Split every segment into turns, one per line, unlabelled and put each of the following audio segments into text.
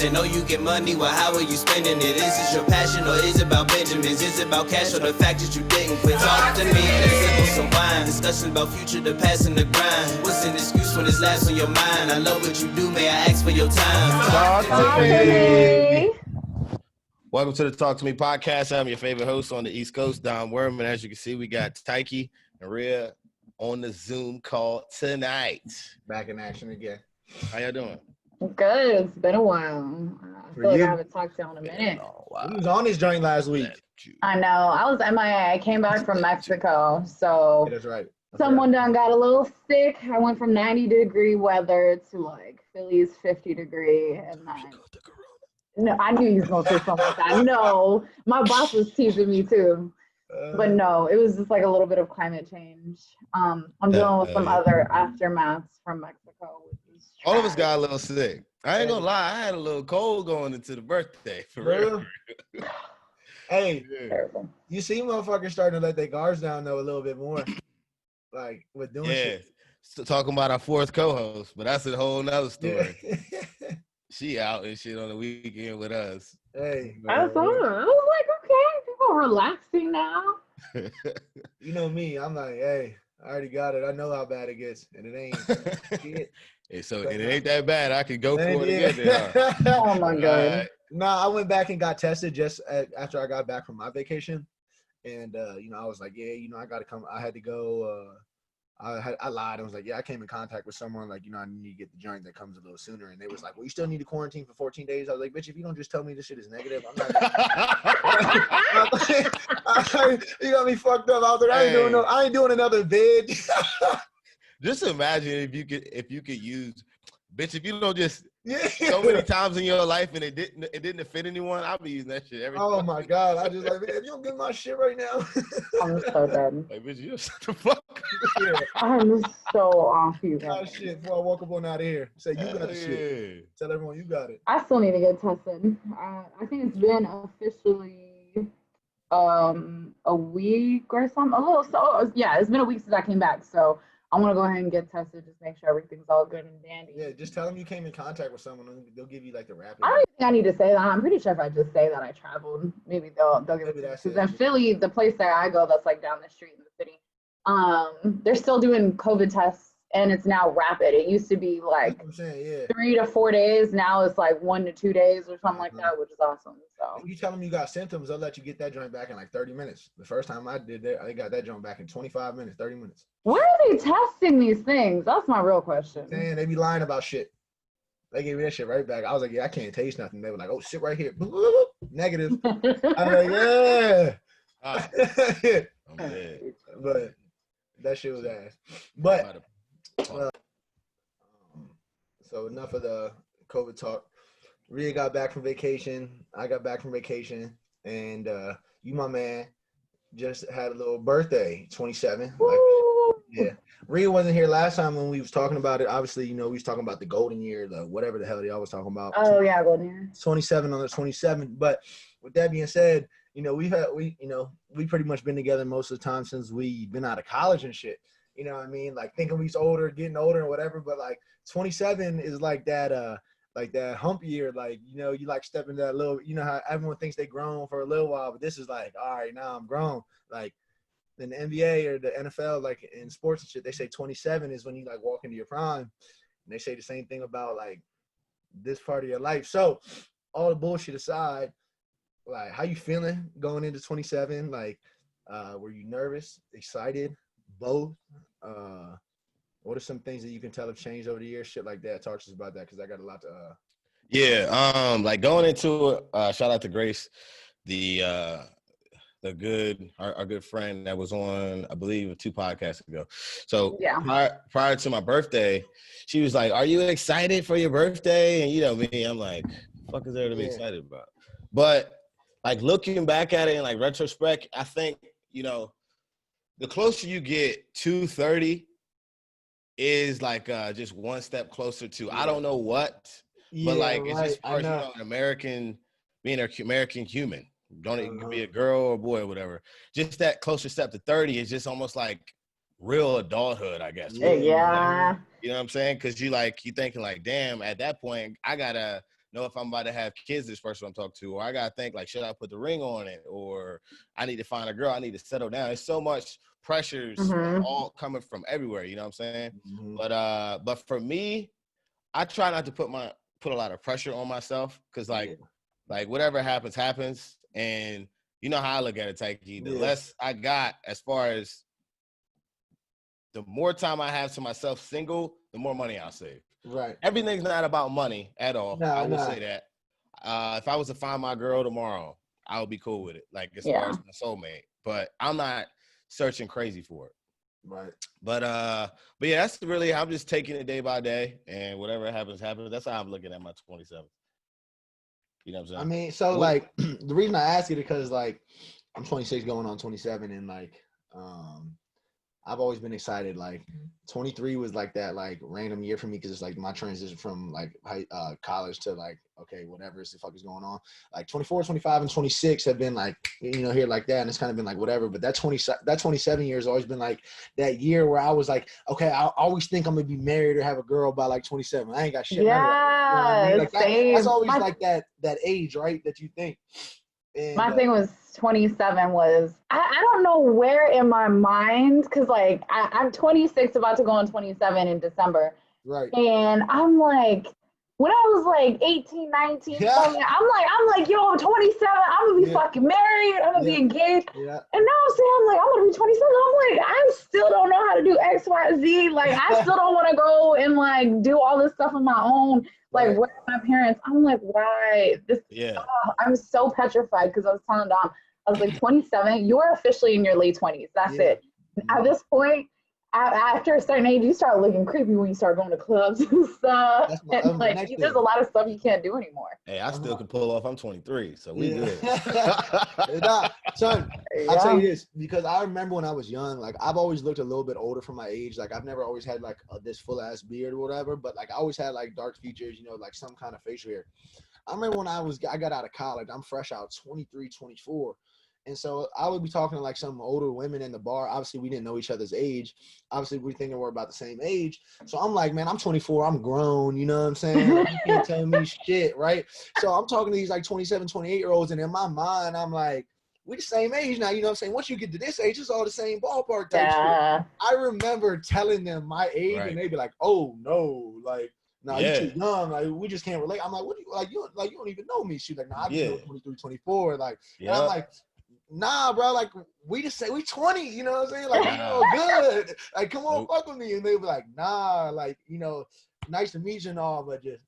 question. Oh, you get money, well, how are you spending it? Is this your passion or is it about Benjamins? Is it about cash or the fact that you didn't quit? Talk to me, let's sip some wine. Discussion about future, the past, and the grind. What's an excuse when it's last on your mind? I love what you do, may I ask for your time?
Talk to me.
Welcome to the Talk to Me podcast. I'm your favorite host on the East Coast, Don Worm. And as you can see, we got Tyke and Rhea on the Zoom call tonight.
Back in action again.
How y'all doing?
Good. It's been a while. I feel like I haven't talked to you in a minute.
We was on this joint last week.
I know. I was MIA. I came back from Mexico. So
Yeah, that's right.
someone done got a little sick. I went from 90-degree weather to like Philly's 50-degree. And then, no, I knew he was going to say something like that. No, my boss was teasing me too. But no, it was just like a little bit of climate change. I'm dealing with some other aftermaths from Mexico.
All of us got a little sick. I ain't gonna lie, I had a little cold going into the birthday. For real.
Hey,
Terrible.
you see motherfuckers starting to let their guards down though a little bit more. Like with doing shit.
So talking about our fourth co-host, but that's a whole nother story.
Yeah.
She out and shit on the weekend with us.
Hey,
I saw her. I was like, okay, people relaxing now.
you know me, I'm like, hey, I already got it. I know how bad it gets, and it ain't shit.
And so and it ain't that bad. I could go for it again.
Oh my God.
Nah, I went back and got tested just after I got back from my vacation, and I was like, yeah, I got to come. I had to go. I lied. I was like, yeah, I came in contact with someone. Like, I need to get the joint that comes a little sooner. And they was like, well, you still need to quarantine for 14 days. I was like, bitch, if you don't just tell me this shit is negative, I'm not. You got me fucked up. I was like, I ain't doing another vid.
Just imagine if you could use, bitch, if you don't just so many times in your life and it didn't offend anyone, I'll be using that shit every time.
Oh my God. I just like, man, if you don't get my shit right now.
I'm so dead.
Like, bitch, you shut the fuck up.
I'm so off you guys.
Oh shit, before I walk up on out of here. Say you got the shit. Tell everyone you got it.
I still need to get tested. I think it's been officially a week or something. It's been a week since I came back. So I want to go ahead and get tested, just make sure everything's all good and dandy.
Yeah, just tell them you came in contact with someone and they'll give you like the rapid.
I don't even think I need to say that. I'm pretty sure if I just say that I traveled, maybe they'll give it to me. Because in Philly, the place that I go that's like down the street in the city, they're still doing COVID tests and it's now rapid. It used to be like 3 to 4 days. Now it's like 1 to 2 days or something like that, which is awesome. So
if you tell them you got symptoms, they'll let you get that joint back in like 30 minutes. The first time I did that, I got that joint back in 25 minutes, 30 minutes.
Where are they testing these things? That's my real question.
Man, they be lying about shit. They gave me that shit right back. I was like, yeah, I can't taste nothing. They were like, oh, shit right here. Negative. I was like, yeah.
I'm dead.
But that shit was ass. But so enough of the COVID talk. Rhea got back from vacation. I got back from vacation. And you, my man, just had a little birthday, 27. Yeah. Rhea wasn't here last time when we was talking about it. Obviously, we was talking about the golden year, the whatever the hell they always talking about.
Oh, yeah, golden year.
27 on the 27. But with that being said, we pretty much been together most of the time since we been out of college and shit. You know what I mean? Like thinking we's older, getting older and whatever, but like 27 is like that hump year, like, you like step into that little, how everyone thinks they grown for a little while, but this is like, all right, now I'm grown. Like in the NBA or the NFL, like in sports and shit, they say 27 is when you like walk into your prime. And they say the same thing about like this part of your life. So all the bullshit aside, like how you feeling going into 27? Like, were you nervous, excited, both? What are some things that you can tell have changed over the years? Shit like that. Talk to us about that because I got a lot to.
Like going into it, shout out to Grace, our good friend that was on, I believe, 2 podcasts ago. So prior to my birthday, she was like, "Are you excited for your birthday?" And me, I'm like, "Fuck is there to be excited about?" But like looking back at it in like retrospect, I think the closer you get to 30 is like just one step closer to I don't know what, but like it's just part of an American, being an American human. Don't it could be a girl or a boy or whatever. Just that closer step to 30 is just almost like real adulthood, I guess.
Yeah.
You know what I'm saying? Because you thinking like, damn, at that point I gotta know if I'm about to have kids this person I'm talking to, or I gotta think like, should I put the ring on it, or I need to find a girl, I need to settle down. There's so much pressures all coming from everywhere, you know what I'm saying? But for me, I try not to put a lot of pressure on myself, because like whatever happens, and you know how I look at it, Taiki. The less I got, as far as the more time I have to myself single, the more money I'll save.
Right.
Everything's not about money at all. I will say that. If I was to find my girl tomorrow, I would be cool with it, like as far as my soulmate. But I'm not searching crazy for it.
Right.
But yeah, that's really, I'm just taking it day by day, and whatever happens. That's how I'm looking at my 27. You know what I'm saying?
I mean, so like the reason I ask it is because like I'm 26 going on 27, and like I've always been excited. Like 23 was like that like random year for me, because it's like my transition from like college to like, okay, whatever the fuck is going on. Like 24, 25, and 26 have been like, you know, here like that, and it's kind of been like whatever. But that 27 years has always been like that year where I was like, okay, I always think I'm gonna be married or have a girl by like 27. I ain't got shit.
Yeah,
you know what I mean? Like that's always like that age, right? That you think. And,
my thing was 27 was, I don't know where in my mind, because like I'm 26, about to go on 27 in December.
Right.
And I'm like, when I was like 18, 19, 20, I'm like, yo, I'm 27, I'm gonna be fucking married, I'm gonna be engaged. Yeah. And now I'm like, I'm gonna be 27. I'm like, I still don't know how to do X, Y, Z. Like, I still don't want to go and like do all this stuff on my own. Like, where are my parents? I'm like, why? I'm so petrified, because I was telling Dom, I was like, 27, you're officially in your late 20s. That's it. At this point, after a certain age, you start looking creepy when you start going to clubs and stuff. And like, there's a lot of stuff you can't do anymore.
Hey, I still can pull off. I'm 23, so we good.
Son, I'll tell you this, because I remember when I was young, like I've always looked a little bit older for my age. Like I've never always had like this full ass beard or whatever, but like I always had like dark features, you know, like some kind of facial hair. I remember when I got out of college, I'm fresh out, 23, 24. And so I would be talking to like some older women in the bar. Obviously, we didn't know each other's age. Obviously, we thinking we're about the same age. So I'm like, man, I'm 24. I'm grown. You know what I'm saying? Like, you can't tell me shit, right? So I'm talking to these like 27, 28-year-olds. And in my mind, I'm like, we the same age now. You know what I'm saying? Once you get to this age, it's all the same ballpark type shit. I remember telling them my age, and they'd be like, oh, no, like, no, you're too young. Like, we just can't relate. I'm like, what do you, like, you don't even know me. She's like, no, I just know 23, 24. Like, and I'm like, nah, bro, like, we just say we 20, you know what I'm saying? Like, you know, good. Like, come on, fuck with me. And they be like, nah, like, you know, nice to meet you and all, but just,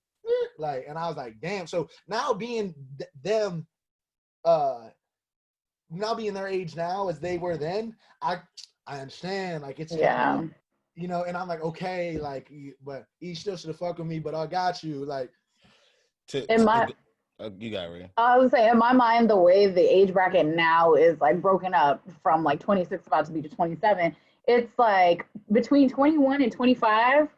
like, and I was like, damn. So now being them, now being their age now as they were then, I understand. Like, it's, you know, and I'm like, okay, like, but he still should have fucked with me, but I got you. Like,
you got it, Ray.
I would say, in my mind, the way the age bracket now is like broken up from like 26 about to be to 27, it's like between 21 and 25.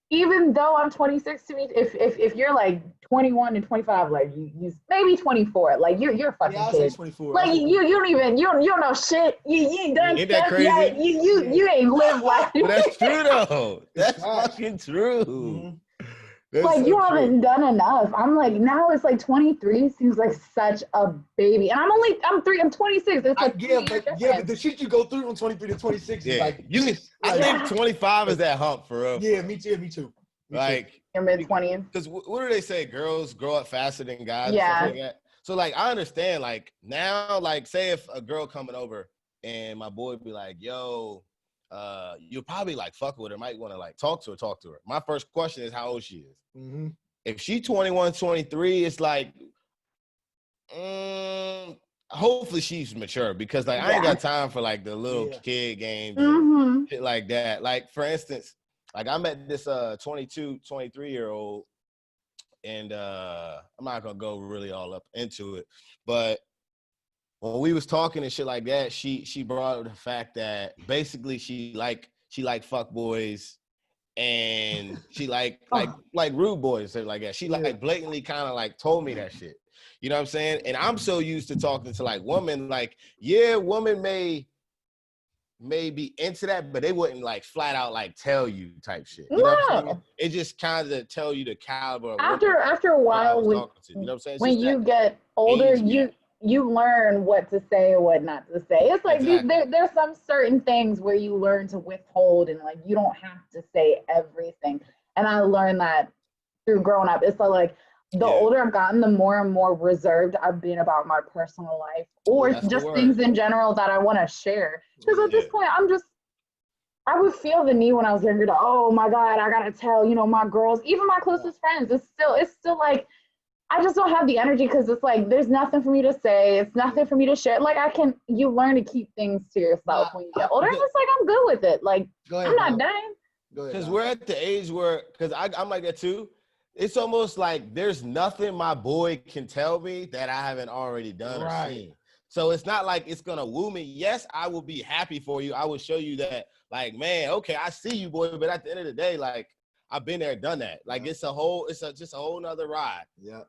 Even though I'm 26, to me, if you're like 21 and 25, like you maybe 24, like you're a fucking kid.
24.
Like you don't know shit. You ain't done
ain't that
stuff
crazy?
yet. You ain't lived life.
But that's true though. That's fucking true.
Mm-hmm.
Like, so you haven't done enough. I'm like, now it's like 23 seems like such a baby. And I'm 26. It's like
but the shit you go through from 23 to 26 is like,
I think 25 is that hump for real.
Yeah, me too.
Like
your mid-20s.
Because what do they say? Girls grow up faster than guys.
Yeah.
Like that. So like, I understand, like now, like say if a girl coming over and my boy be like, yo, you'll probably like fuck with her, might want to like talk to her. My first question is how old she is.
Mm-hmm.
If she 21, 23, it's like, hopefully she's mature, because like I ain't got time for like the little kid games and shit like that. Like for instance, like I met this 22, 23-year-old, and I'm not gonna go really all up into it, but when we was talking and shit like that, she brought up the fact that basically she like fuck boys, and she like rude boys and like that. She like blatantly kind of like told me that shit. You know what I'm saying? And I'm so used to talking to like women, like women may may be into that, but they wouldn't like flat out like tell you type shit. You know what I'm saying? It just kind of tell you the caliber of
after a while,
you know what I'm saying? It's
when you get older, you learn what to say and what not to say. It's like there's some certain things where you learn to withhold and like you don't have to say everything. And I learned that through growing up. It's like the older I've gotten, the more and more reserved I've been about my personal life or just things in general that I want to share. Because at this point, I would feel the need when I was younger to, oh my God, I gotta tell, my girls, even my closest friends. It's still like, I just don't have the energy because it's like, there's nothing for me to say. It's nothing for me to share. Like you learn to keep things to yourself when you get older. And it's like, I'm good with it. Like, I'm not dying.
Because we're at the age where, because I'm like that too. It's almost like there's nothing my boy can tell me that I haven't already done or seen. So it's not like it's going to woo me. Yes, I will be happy for you. I will show you that, like, man, okay, I see you, boy. But at the end of the day, like, I've been there, done that. Like, it's just a whole nother ride.
Yeah.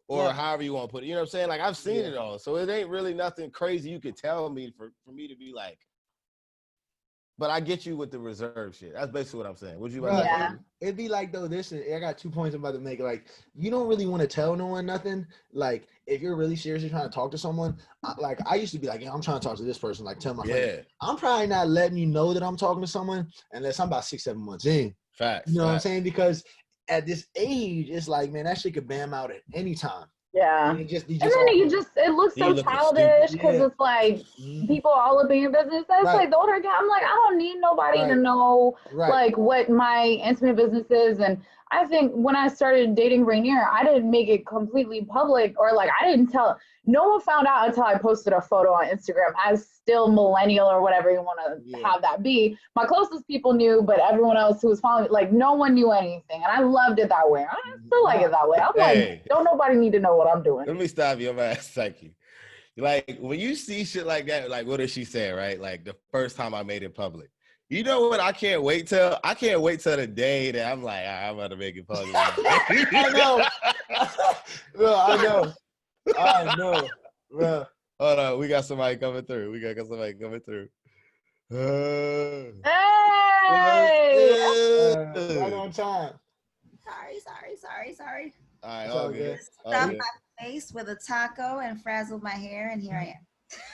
Or however you want to put it. You know what I'm saying? Like, I've seen it all. So it ain't really nothing crazy you could tell me for me to be like, but I get you with the reserve shit. That's basically what I'm saying. Would you about to say?
It'd be like, though, I got 2 points I'm about to make. Like, you don't really want to tell no one nothing. Like, if you're really seriously trying to talk to someone, like, I used to be like, I'm trying to talk to this person. Like, tell my friend. I'm probably not letting you know that I'm talking to someone unless I'm about 6-7 months in.
Facts.
You know what I'm saying? Because at this age, it's like, man, that shit could bam out at any time.
Yeah.
And then
it looks so childish because it's like people all up in your business. That's like the older guy. I'm like, I don't need nobody to know like what my intimate business is. And I think when I started dating Rainier, I didn't make it completely public or like I didn't tell. No one found out until I posted a photo on Instagram as still millennial or whatever you want to have that be. My closest people knew, but everyone else who was following me, like no one knew anything. And I loved it that way. I still like it that way. I'm like, don't nobody need to know what I'm doing.
Let me stop you. I'm going to ask Psyche. Like when you see shit like that, like what did she say, right? Like the first time I made it public. You know what? I can't wait till the day that I'm like, I'm about to make it public.
I know. Bro, I know. Bro.
Hold on, we got somebody coming through. Hey!
Right on time.
Sorry.
All right, all good.
Stuffed my face with a taco and frazzled my hair, and here I am.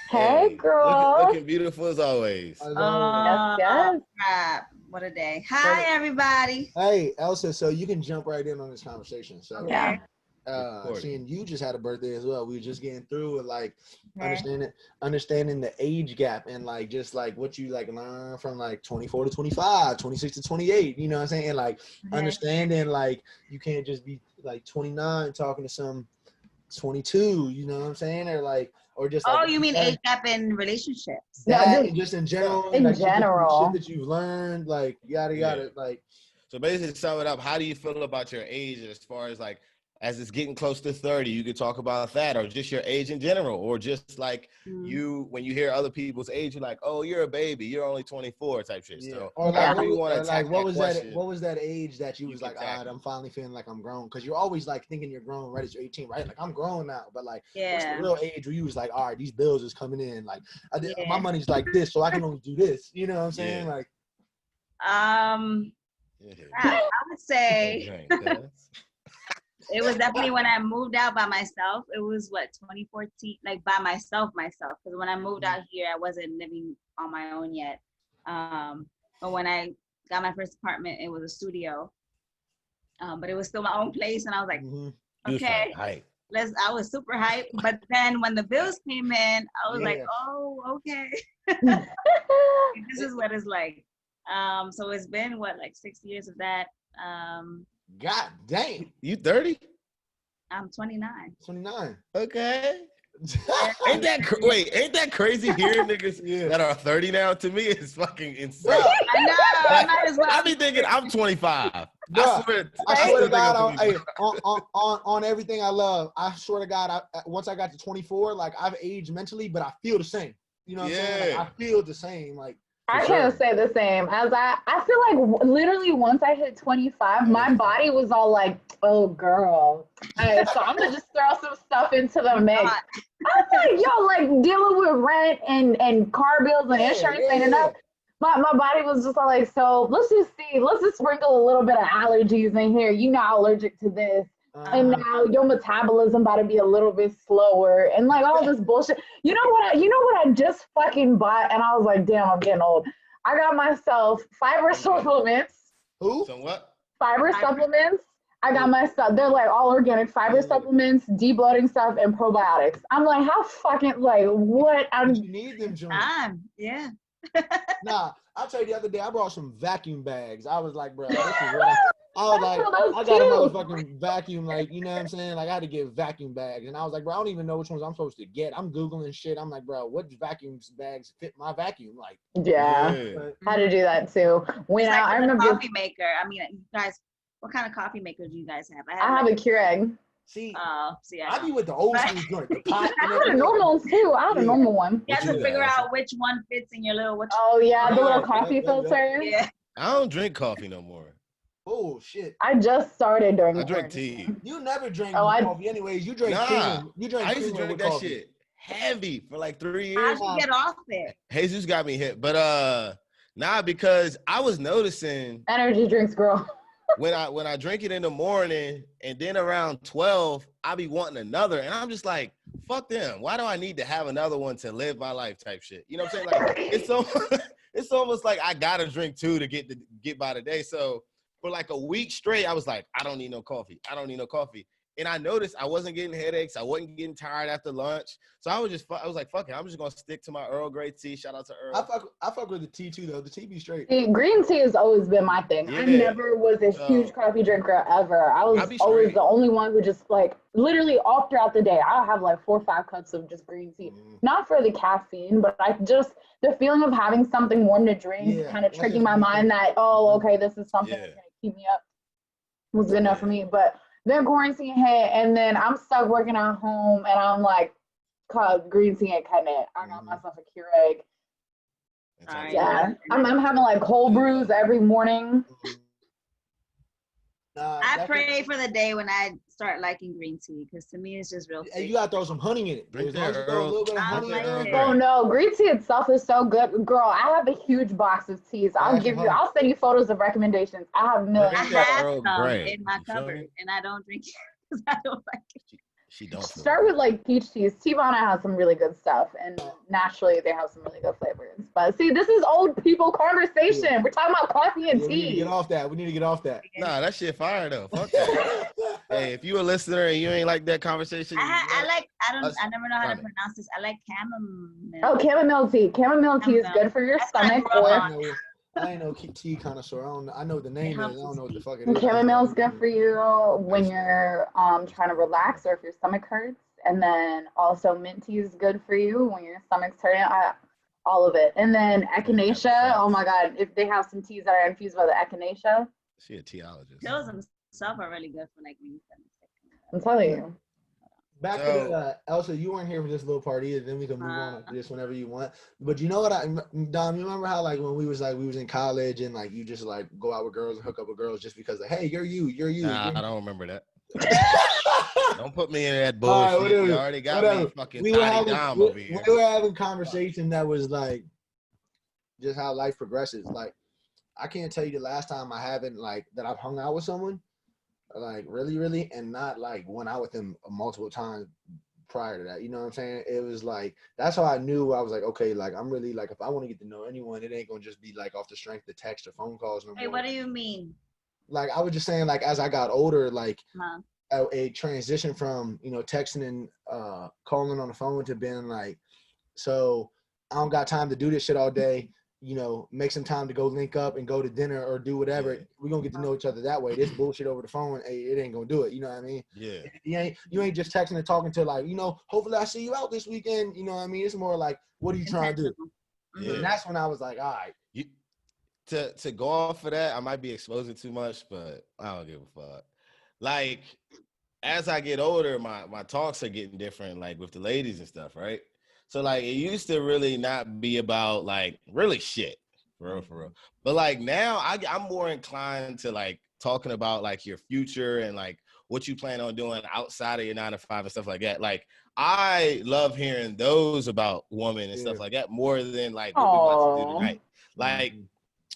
Hey, girl.
Looking beautiful as always.
Yes.
Crap. What a day. Hi, everybody.
Hey, Elsa, so you can jump right in on this conversation. So,
okay.
Seeing you just had a birthday as well. We were just getting through with like understanding the age gap and like just like what you like learn from like 24 to 25, 26 to 28, you know what I'm saying? And like understanding like you can't just be like 29 talking to some 22, you know what I'm saying? Or like or just like,
you mean age gap in relationships?
That just in general.
In
like,
general.
Shit that you've learned, like yada like.
So basically, to sum it up, how do you feel about your age as far as like as it's getting close to 30, you could talk about that, or just your age in general, or just like when you hear other people's age, you're like, oh, you're a baby, you're only 24 type shit. Yeah. So
or
like, what
was that age that you was like, all right, I'm finally feeling like I'm grown? Because you're always like thinking you're grown right as you're 18, right? Like I'm grown now, but like what's the real age where you was like, all right, these bills is coming in, like my money's like this, so I can only do this. You know what I'm saying? Like
I would say it was definitely when I moved out by myself. It was 2014, like by myself. Because when I moved out here, I wasn't living on my own yet. But when I got my first apartment, it was a studio. But it was still my own place, and I was like, okay, I was super hyped. But then when the bills came in, I was like, oh, okay. This is what it's like. So it's been 6 years of that.
God damn.
You 30?
I'm 29.
29.
Okay. Ain't that crazy hearing niggas that are 30 now? To me, it's fucking insane.
I know. I might as well.
I be thinking I'm 25.
I swear to God, on everything I love, I swear to God, once I got to 24, like I've aged mentally, but I feel the same. You know what I'm saying? Like, I feel the same. Like
I can't say the same as I feel like literally once I hit 25, my body was all like, oh girl, Hey, so I'm gonna just throw some stuff into the mix. I was like, yo, like dealing with rent and car bills and insurance ain't enough. My body was just like, so let's just sprinkle a little bit of allergies in here. You know, allergic to this. And now your metabolism about to be a little bit slower and like all this bullshit. You know what I just fucking bought? And I was like, damn, I'm getting old. I got myself fiber supplements.
Who? So what?
Fiber supplements. I got myself, they're like all organic fiber supplements, debloating stuff, and probiotics. I'm like, how fucking, like, what?
You need them joints.
Yeah.
Nah, I'll tell you the other day, I brought some vacuum bags. I was like, bro, this is what I was like, I got a motherfucking vacuum, like, you know what I'm saying? Like, I had to get vacuum bags. And I was like, bro, I don't even know which ones I'm supposed to get. I'm Googling shit. I'm like, bro, what vacuum bags fit my vacuum? Like,
yeah. I had to do that too. When
like
I remember.
Coffee maker. I mean, you guys, what kind of coffee maker do you guys have?
I have a Keurig.
See,
I
be with the old school joint, the pot.
I have a normal one too. I have a normal one.
You have to figure out which one fits in your little.
Oh yeah, the little coffee filter.
Yeah.
I don't drink coffee no more.
Oh shit!
I just started during.
I drink tea.
You never drink coffee, anyways. You drink tea. You drink.
I used to drink that
coffee.
shit heavy for like 3 years.
How'd you get off it?
Jesus got me hit, but because I was noticing
energy drinks, girl.
when I drink it in the morning and then around 12, I be wanting another, and I'm just like, fuck them. Why do I need to have another one to live my life type shit? You know what I'm saying? Like it's almost like I gotta drink two to get by the day. So for like a week straight, I was like, I don't need no coffee. I don't need no coffee. And I noticed I wasn't getting headaches. I wasn't getting tired after lunch. So I was like, fuck it. I'm just going to stick to my Earl Grey tea. Shout out to Earl.
I fuck with the tea too, though. The tea be straight.
See, green tea has always been my thing. Yeah. I never was a huge coffee drinker ever. I was always the only one who just like literally all throughout the day, I'll have like 4 or 5 cups of just green tea. Not for the caffeine, but the feeling of having something warm to drink, kind of tricking my mind that, oh, okay, this is something that's going to keep me up was good enough for me. But then quarantine hit, and then I'm stuck working at home, and I'm like, green tea ain't cutting it. I got myself a Keurig. Yeah, I'm having like cold brews every morning.
I pray for the day when I start liking green tea, because to me it's just real.
Hey, you gotta throw some honey in it.
Drink
throw a little bit of honey in it.
Oh no, green tea itself is so good, girl. I have a huge box of teas. I'll send you photos of recommendations. I have millions.
I have some in my cupboard, and I don't drink it because I don't like it.
She don't.
Start with like peach teas. Teavana has some really good stuff, and naturally they have some really good flavors. But see, this is old people conversation. We're talking about coffee and tea.
We need to get off that. We need to get off that.
Nah, that shit fire though. Fuck that. Hey, if you a listener and you ain't like that conversation,
I never know how to pronounce this. I like chamomile.
Oh, chamomile tea. Chamomile tea is good for your stomach.
I ain't no tea connoisseur. I know the name is. I don't know what the fuck it is.
Chamomile is good for you when you're trying to relax or if your stomach hurts. And then also mint tea is good for you when your stomach's hurting. All of it. And then echinacea. Oh my God, if they have some teas that are infused by the echinacea.
She a teologist.
Those themselves are really good for like when you
I'm telling you.
Back to Elsa, you weren't here for this little part either. Then we can move on to this whenever you want. But you know what, Dom? You remember how like when we was in college and like you just like go out with girls and hook up with girls just because like, hey, you're you.
Nah, I don't remember that. Don't put me in that bullshit. Right, you already got me fucking Dom over here.
We were having conversation that was like just how life progresses. Like I can't tell you the last time I haven't like that I've hung out with someone. Like really, and not like went out with them multiple times prior to that. You know what I'm saying? It was like that's how I knew. I was like, okay, like I'm really like if I want to get to know anyone, it ain't gonna just be like off the strength of text or phone calls. No
more. What do you mean?
Like I was just saying, like as I got older, like a transition from texting and calling on the phone to being like, so I don't got time to do this shit all day. Make some time to go link up and go to dinner or do whatever. Yeah. We're gonna get to know each other that way. This bullshit over the phone, hey, it ain't gonna do it. You know what I mean?
Yeah.
You ain't just texting and talking to like, hopefully I see you out this weekend. You know what I mean? It's more like, what are you trying to do? Yeah. And that's when I was like, all right.
To go off of that, I might be exposing too much, but I don't give a fuck. Like, as I get older, my talks are getting different, like with the ladies and stuff, right? So, like, it used to really not be about, like, really shit, for real. But, like, now I'm more inclined to, like, talking about, like, your future and, like, what you plan on doing outside of your 9 to 5 and stuff like that. Like, I love hearing those about women and stuff like that more than like what we about to do tonight. Like,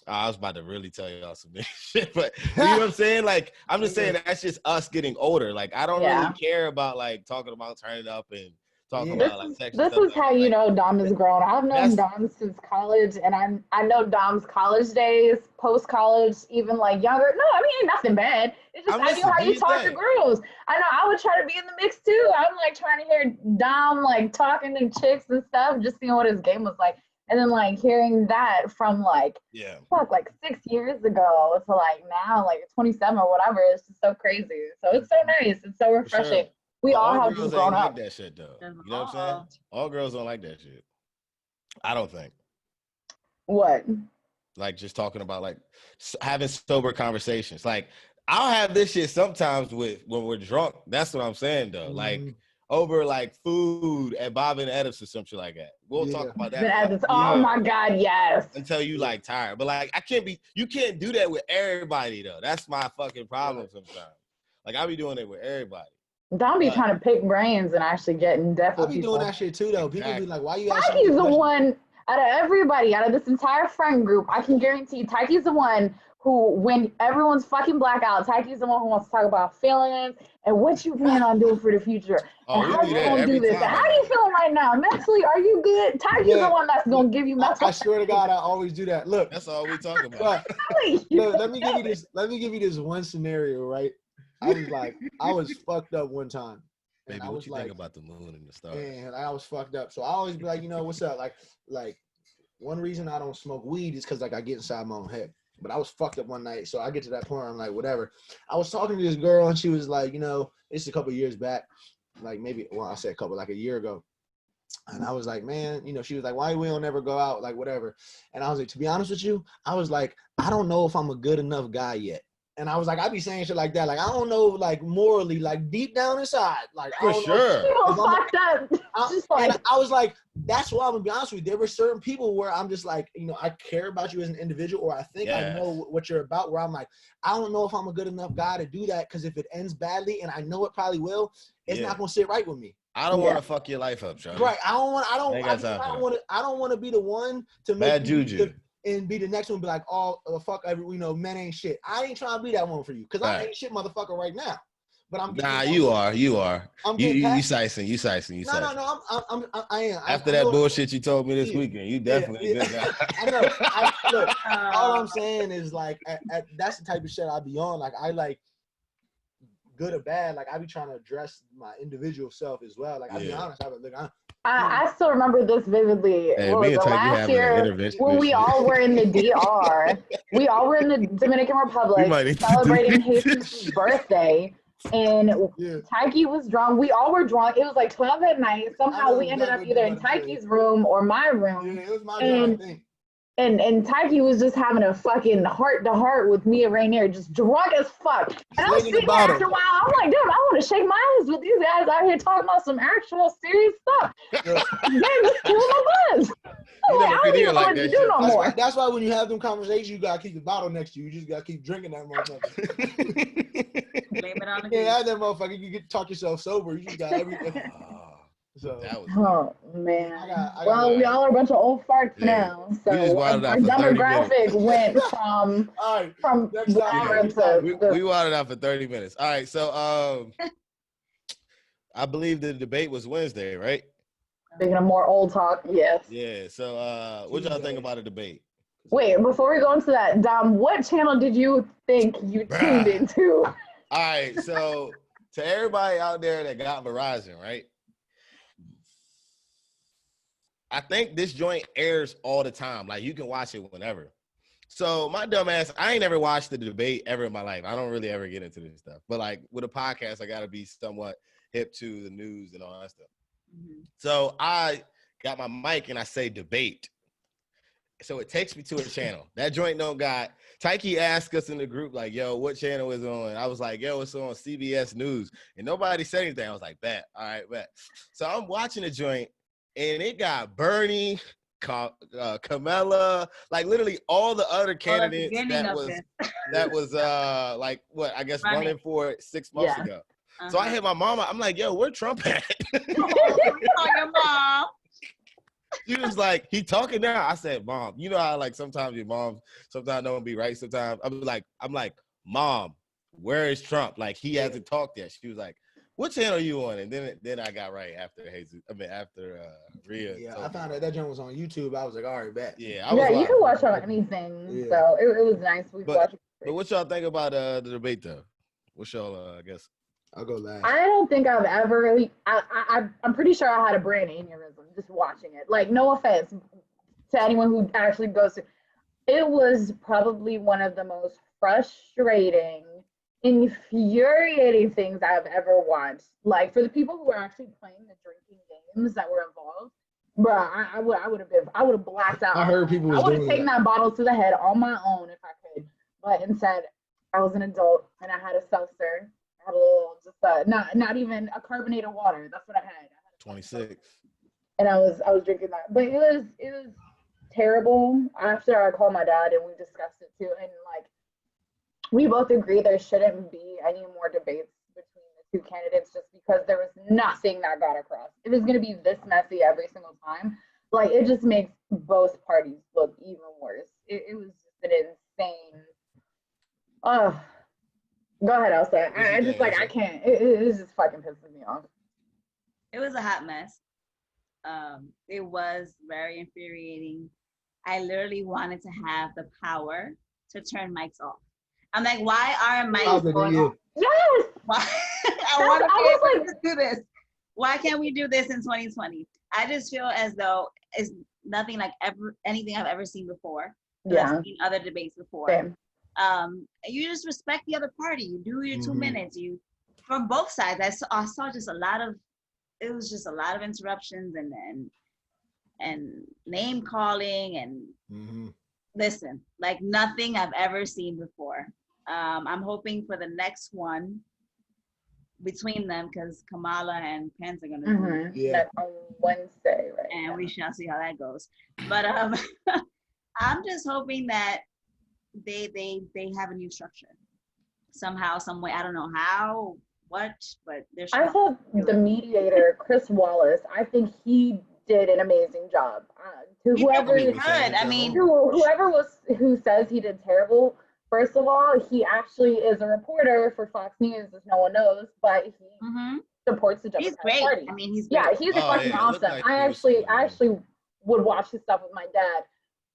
I was about to really tell y'all some shit, but you know what I'm saying? Like, I'm just saying that's just us getting older. Like, I don't really care about like talking about turning up and talking about like sex.
This is how you know Dom is grown. I've known Dom since college, and I know Dom's college days, post college, even like younger. No, I mean ain't nothing bad. It's just I knew how you talk to girls. I know I would try to be in the mix too. I'm like trying to hear Dom like talking to chicks and stuff, just seeing what his game was like. And then like hearing that from like like 6 years ago to like now like 27 or whatever, it's just so crazy. So it's so nice. It's so refreshing. We all have
girls
grown
ain't
up.
like that shit though. You know what I'm saying? All girls don't like that shit. I don't think.
What?
Like just talking about like having sober conversations. Like I'll have this shit sometimes when we're drunk. That's what I'm saying though. Like over like food at Bob and Ed's or some shit like that. We'll talk about that.
Oh my God, yes.
Until you like tired. But like you can't do that with everybody though. That's my fucking problem sometimes. Like I be doing it with everybody.
Dom be trying to pick brains and actually get in depth with people.
I be doing that shit too though. People be like, why you asking
Taiki's the one out of everybody, out of this entire friend group, I can guarantee you, Taiki's the one who, when everyone's fucking blackout, Taiki's the one who wants to talk about feelings and what you plan on doing for the future. And how you gonna do this? And how you feeling right now? Mentally, are you good? Taiki's the one that's gonna give you mental.
I swear to God, I always do that. Look,
that's all we talk about.
Look, let me give you this one scenario, right? I was fucked up one time.
Baby, what you think about the moon and the stars?
Man, I was fucked up. So I always be like, you know, what's up? Like one reason I don't smoke weed is because like I get inside my own head. But I was fucked up one night. So I get to that point, I'm like, whatever. I was talking to this girl and she was like, you know, it's a couple of years back. Like maybe, well, I said a couple, like a year ago. And I was like, man, you know, she was like, why we don't ever go out? Like whatever. And I was like, to be honest with you, I was like, I don't know if I'm a good enough guy yet. And I was like, I be saying shit like that. Like, I don't know, like, morally, like, deep down inside. Like,
for sure.
And I was like, that's why I'm going to be honest with you. There were certain people where I'm just like, you know, I care about you as an individual, or I think I know what you're about, where I'm like, I don't know if I'm a good enough guy to do that, because if it ends badly, and I know it probably will, it's not going to sit right with me.
I don't want to fuck your life up, Charlie.
Right. I don't want to be the one to make
bad juju.
And be the next one, be like, oh, fuck, you know, men ain't shit. I ain't trying to be that one for you, because I ain't shit motherfucker right now. But I'm.
Nah, you are. You sicing.
No, I am.
After that bullshit you told me this weekend, you definitely a good guy.
I know. Look, all I'm saying is like, that's the type of shit I be on. Like, I like, good or bad, like I be trying to address my individual self as well. Like, I be honest,
I still remember this vividly.
Hey,
last year when we all were in the DR, we all were in the Dominican Republic celebrating Jesus' birthday, and Taiki was drunk. We all were drunk. It was like 12 at night. Somehow we ended up either in Taiki's room or my room.
Yeah, it was my room, I think.
And Taiki was just having a fucking heart-to-heart with me and Rainier, just drunk as fuck. And I was sitting there after a while, I'm like, dude, I want to shake my ass with these guys out here talking about some actual serious stuff. Man, just kill my buzz. I don't even know what to do no more.
That's why when you have them conversations, you got to keep the bottle next to you. You just got to keep drinking that motherfucker.
Blame it on the
that motherfucker. You get to talk yourself sober. You just got everything. So,
man. Well, we all are a bunch of old farts now. So our demographic went from
we wadded out for 30 minutes. All right, so I believe the debate was Wednesday, right?
Speaking of more old talk, yes.
Yeah. So what y'all think about the debate?
Wait, before we go into that, Dom, what channel did you think you tuned into?
All right, so to everybody out there that got Verizon, right? I think this joint airs all the time. Like, you can watch it whenever. So my dumb ass, I ain't never watched the debate ever in my life. I don't really ever get into this stuff. But, like, with a podcast, I got to be somewhat hip to the news and all that stuff. Mm-hmm. So I got my mic and I say debate. So it takes me to a channel. That joint don't got – Taiki asked us in the group, like, yo, what channel is on? I was like, yo, it's on CBS News. And nobody said anything. I was like, bet. All right, bet. So I'm watching the joint. And it got Bernie, Kamala, like literally all the other candidates that was like what I guess running for it 6 months ago. So I hit my mama. I'm like, yo, where Trump at?
Call your mom.
She was like, he talking now. I said, Mom, you know how like sometimes your mom sometimes don't be right. Sometimes I'm like, Mom, where is Trump? Like he hasn't talked yet. She was like, what channel are you on? And then I got right after Rhea.
Yeah, I found out that joint was on YouTube. I was like, all right, bet.
Yeah,
you can watch on anything. Yeah. So it was nice. We watched it.
But what y'all think about the debate though? What's y'all I guess?
I'll go last.
I don't think I've ever really. I'm pretty sure I had a brain aneurysm just watching it. Like, no offense to anyone who actually goes to. It was probably one of the most frustrating, infuriating things I've ever watched. Like, for the people who were actually playing the drinking games that were involved, bruh, I would have blacked out.
I heard people.
I would have taken that bottle to the head on my own if I could, but instead, I was an adult and I had a seltzer. I had a little, just not even a carbonated water. That's what I had.
26.
And I was drinking that, but it was terrible. After I called my dad and we discussed it too, and like we both agree there shouldn't be any more debates between the two candidates just because there was nothing that got across. It was going to be this messy every single time. Like it just makes both parties look even worse. It was just an insane. Oh. Go ahead, Elsa. I just like I can't. It just fucking pisses me off.
It was a hot mess. It was very infuriating. I literally wanted to have the power to turn mics off. I'm like, why aren't mics going off?
Yes.
Why? I want to be able to do this. Why can't we do this in 2020? I just feel as though it's nothing like anything I've ever seen before.
Yeah.
I've seen other debates before.
Same.
You just respect the other party. You do your 2 minutes. You from both sides. I saw just a lot of. It was just a lot of interruptions and name calling and listen, like nothing I've ever seen before. I'm hoping for the next one between them because Kamala and Pence are gonna do
it. That's on Wednesday, right?
And we shall see how that goes. But I'm just hoping that they have a new structure somehow, some way. I don't know how, what, but there's.
I thought the mediator, Chris Wallace, I think he did an amazing job. To whoever who says he did terrible. First of all, he actually is a reporter for Fox News, as no one knows, but he supports the Democratic Party.
I mean, he's
fucking awesome. Like I actually would watch his stuff with my dad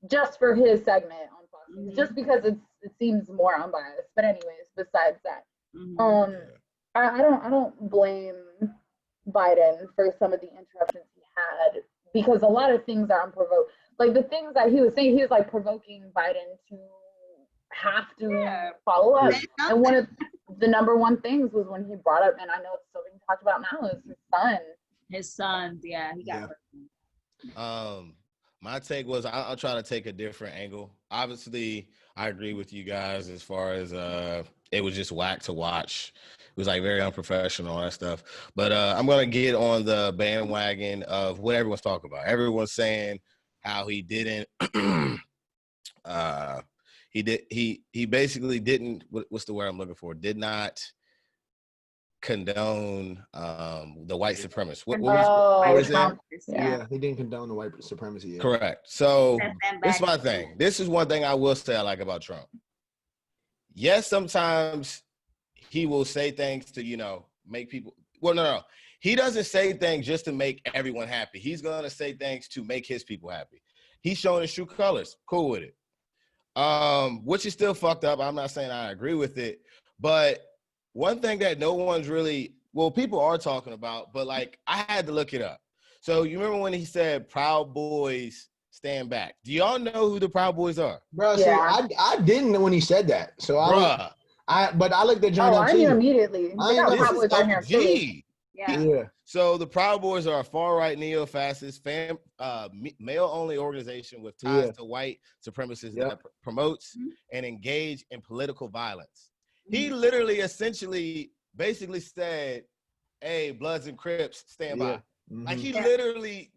just for his segment on Fox News, just because it seems more unbiased. But anyways, besides that, I don't blame Biden for some of the interruptions he had because a lot of things are unprovoked. Like the things that he was saying, he was like provoking Biden to have to follow up. And one of the number one things was when he brought up, and I know it's still being talked about now, is his son.
His son, he got hurt.
My take was I'll try to take a different angle. Obviously, I agree with you guys as far as it was just whack to watch. It was like very unprofessional, all that stuff. But I'm gonna get on the bandwagon of what everyone's talking about. Everyone's saying how he didn't. He basically didn't. What's the word I'm looking for? Did not condone the white supremacists. What was that?
Yeah, he didn't condone the white supremacy. Yeah.
Correct. So this is my thing. This is one thing I will say I like about Trump. Yes, sometimes he will say things to, make people. Well, no. He doesn't say things just to make everyone happy. He's going to say things to make his people happy. He's showing his true colors. Cool with it. Which is still fucked up. I'm not saying I agree with it. But one thing that no one's really, people are talking about, but like I had to look it up. So you remember when he said Proud Boys stand back? Do y'all know who the Proud Boys are?
Bro, see, I didn't when he said that. So but I looked at John.
I knew immediately. I got Proud Boys on here too.
Yeah.
So the Proud Boys are a far-right neo-fascist male-only organization with ties to white supremacists that promotes and engage in political violence. He literally essentially basically said, hey, Bloods and Crips, stand by. Like he literally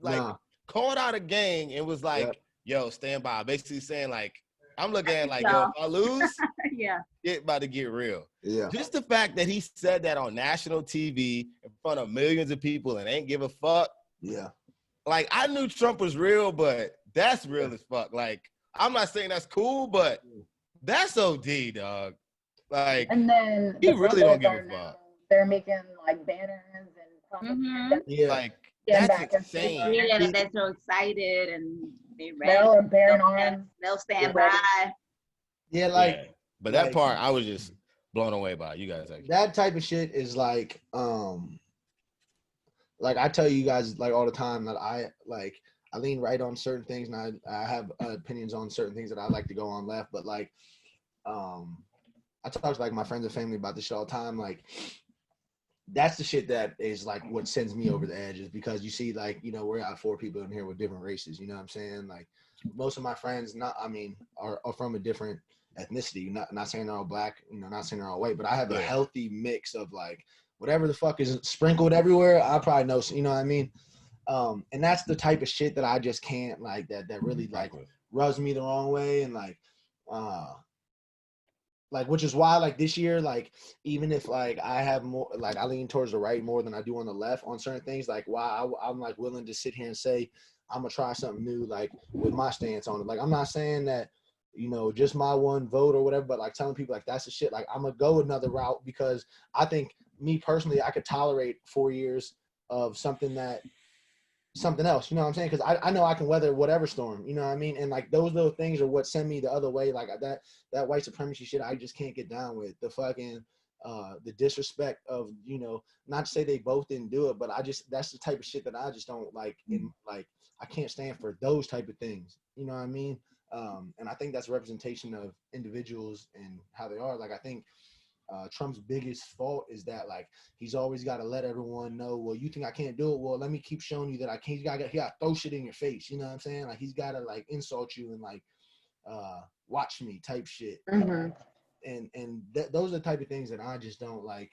called out a gang and was like, yo, stand by. Basically saying like, I'm looking at like, yo, if I lose, it about to get real.
Yeah.
Just the fact that he said that on national TV in front of millions of people and ain't give a fuck.
Yeah.
Like, I knew Trump was real, but that's real as fuck. Like, I'm not saying that's cool, but that's OD, dog. Like,
and then
he really don't give a fuck.
They're making like banners and
like that's insane.
Yeah, they're so excited and they ready.
They're bearing arms.
They'll stand by.
Yeah, like.
Yeah. But that part, I was just blown away by. You guys actually.
That type of shit is like I tell you guys like all the time that I lean right on certain things, and I have opinions on certain things that I like to go on left. But like, I talk to like my friends and family about this shit all the time. Like, that's the shit that is like what sends me over the edge, is because you see like, you know, we're out 4 people in here with different races. You know what I'm saying? Like, most of my friends, are from a different ethnicity. Not saying they're all black, you know, not saying they're all white, but I have a healthy mix of like whatever the fuck is sprinkled everywhere. I probably know, you know what I mean? And that's the type of shit that I just can't like, that really like rubs me the wrong way. And like, which is why like this year, like, even if like I have more, like I lean towards the right more than I do on the left on certain things, like why I'm like willing to sit here and say, I'm gonna try something new, like with my stance on it. Like, I'm not saying that, you know, just my one vote or whatever, but like telling people like that's the shit. Like, I'm gonna go another route because I think, me personally, I could tolerate 4 years of something else, you know what I'm saying? Because I know I can weather whatever storm, you know what I mean? And like those little things are what send me the other way. Like that white supremacy shit, I just can't get down with. The fucking the disrespect of, you know, not to say they both didn't do it, but that's the type of shit that I just don't like. In like, I can't stand for those type of things, you know what I mean? And I think that's a representation of individuals and how they are. Like, I think Trump's biggest fault is that like he's always got to let everyone know, well, you think I can't do it, well, let me keep showing you that I can. He got to throw shit in your face, you know what I'm saying? Like, he's got to like insult you and like watch me type shit. And those are the type of things that I just don't like.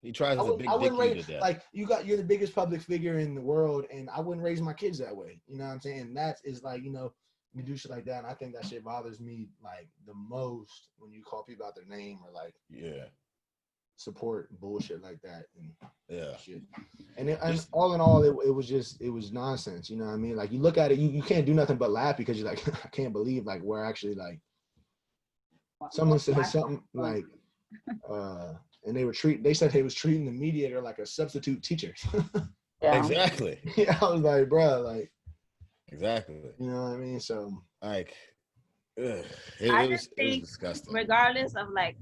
He tries as a big dick to death.
Like, you're the biggest public figure in the world, and I wouldn't raise my kids that way, you know what I'm saying? And that is like, you know, you do shit like that, and I think that shit bothers me like the most, when you call people out their name or like support bullshit like that and shit. And all in all, it was nonsense, you know what I mean? Like, you look at it, you can't do nothing but laugh, because you're like, I can't believe like we're actually like someone said something like and they said they was treating the mediator like a substitute teacher.
Exactly.
Yeah, I was like, bro, like.
Exactly.
You know what I mean? So
like, it was disgusting.
Regardless of like,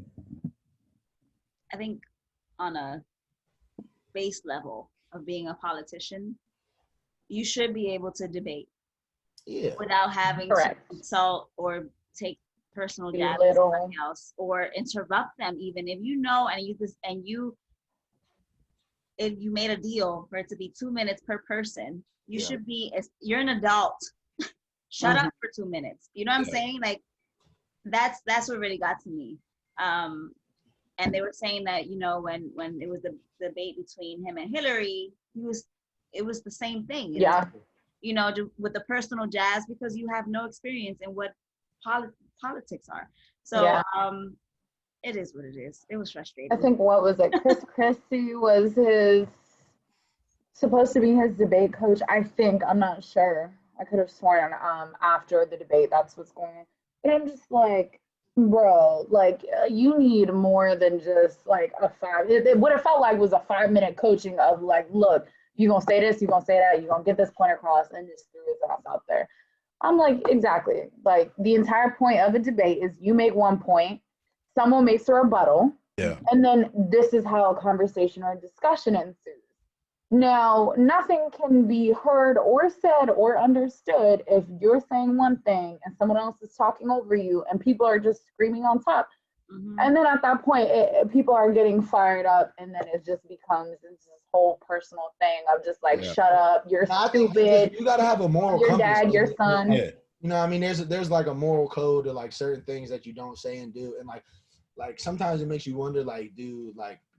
I think on a base level of being a politician, you should be able to debate without having to insult or take personal jabs at someone else or interrupt them, even if you know if you made a deal for it to be 2 minutes per person. You should be, you're an adult. Shut up for 2 minutes. You know what I'm saying? Like, that's what really got to me. And they were saying that, you know, when it was the debate between him and Hillary, it was the same thing. You know, with the personal jazz, because you have no experience in what politics are. So it is what it is. It was frustrating.
I think, what was it? Chris Christie was supposed to be his debate coach, I think. I'm not sure. I could have sworn after the debate that's what's going on. And I'm just like, bro, like, you need more than just like what it felt like was a 5-minute coaching of like, look, you're gonna say this, you're gonna say that, you're gonna get this point across, and just threw his ass out there. I'm like, exactly. Like, the entire point of a debate is you make one point, someone makes a rebuttal, and then this is how a conversation or a discussion ensues. Now, nothing can be heard or said or understood if you're saying one thing and someone else is talking over you and people are just screaming on top. And then at that point, people are getting fired up, and then it just becomes this whole personal thing of just like, shut up, you're stupid.
You got to have a moral
your
compass.
Dad, your son.
You know what I mean? There's like a moral code to like certain things that you don't say and do. And like sometimes it makes you wonder, like, do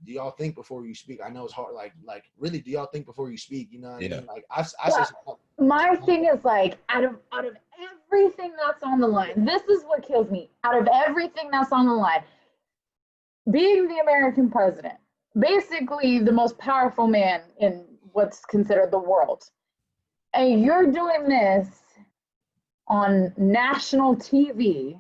y'all think before you speak? I know it's hard. Like really, do y'all think before you speak? You know what I mean? Like I say
my thing is like, out of everything that's on the line, this is what kills me. Out of everything that's on the line, being the American president, basically the most powerful man in what's considered the world, and you're doing this on national TV,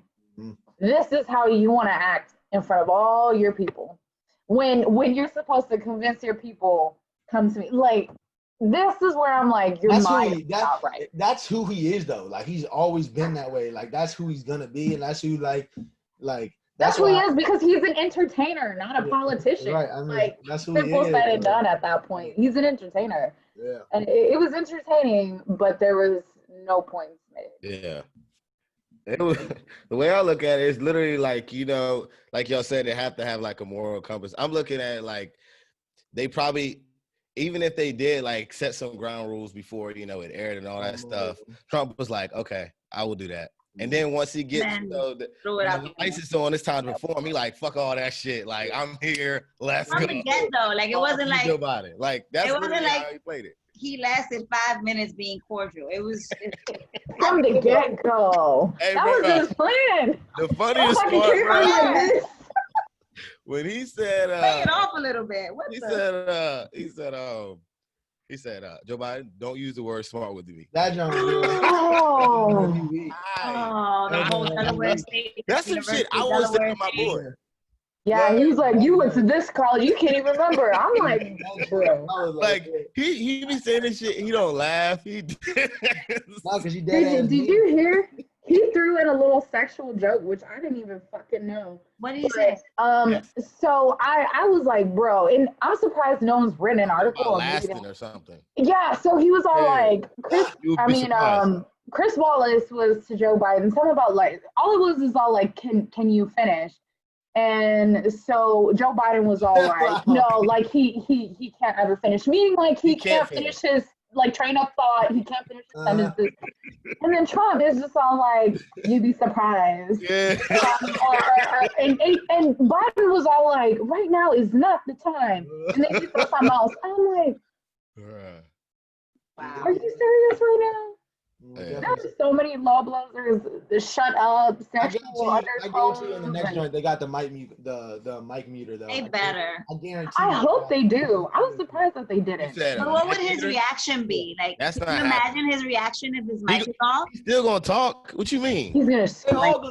this is how you want to act in front of all your people. When you're supposed to convince your people, come to me. Like, this is where I'm like, your mind is not right.
That's who he is, though. Like, he's always been that way. Like, that's who he's gonna be, and that's who that's
who he is, because he's an entertainer, not a politician.
Right. I mean,
like,
that's who
simple
he is.
said and done at that point. He's an entertainer.
Yeah.
And it was entertaining, but there was no points made.
Yeah. It was, the way I look at it is literally like, you know, like y'all said, they have to have like a moral compass. I'm looking at it like they probably, even if they did like set some ground rules before, you know, it aired and all that stuff, Trump was like, okay, I will do that. And then once he gets the license on, it's time to perform. He like, fuck all that shit. Like, I'm here. Let's go.
From the get-go, like it wasn't like
Joe Biden. Like that's
it wasn't like
how he played it.
He lasted 5 minutes being cordial. It was
from the get-go.
Hey,
that
bro,
was his plan.
The funniest part, bro, when he said,
play it off a little bit.
He said, Joe Biden, don't use the word smart with me.
That John.
The whole Delaware State.
That's some shit I was saying to my boy.
Yeah, he was like, you went to this college, you can't even remember. I'm like, bro.
Like, he be saying this shit, he don't laugh. He
did you hear? He threw in a little sexual joke, which I didn't even fucking know.
What did he say?
So I was like, bro, and I'm surprised no one's written an article
on Lasting or something.
Yeah, so he was all like, Chris Wallace was to Joe Biden, something about like, all it was is all like, can you finish? And so Joe Biden was all like, no, like he can't ever finish. Meaning like he can't finish his like train of thought. He can't finish his sentences. And then Trump is just all like, you'd be surprised.
Yeah.
And Biden was all like, right now is not the time. And then he said something else. I'm like, wow. Are you serious right now?
Yeah.
There's so many law blowers. Shut up. Sexual
I guarantee you in the next joint they got the mic muter though.
They better.
I guarantee.
I hope they do. I was surprised that they didn't.
But what would his reaction be? Like, can you imagine his reaction if his mic is off?
He's still gonna talk. What you mean?
He's gonna
talk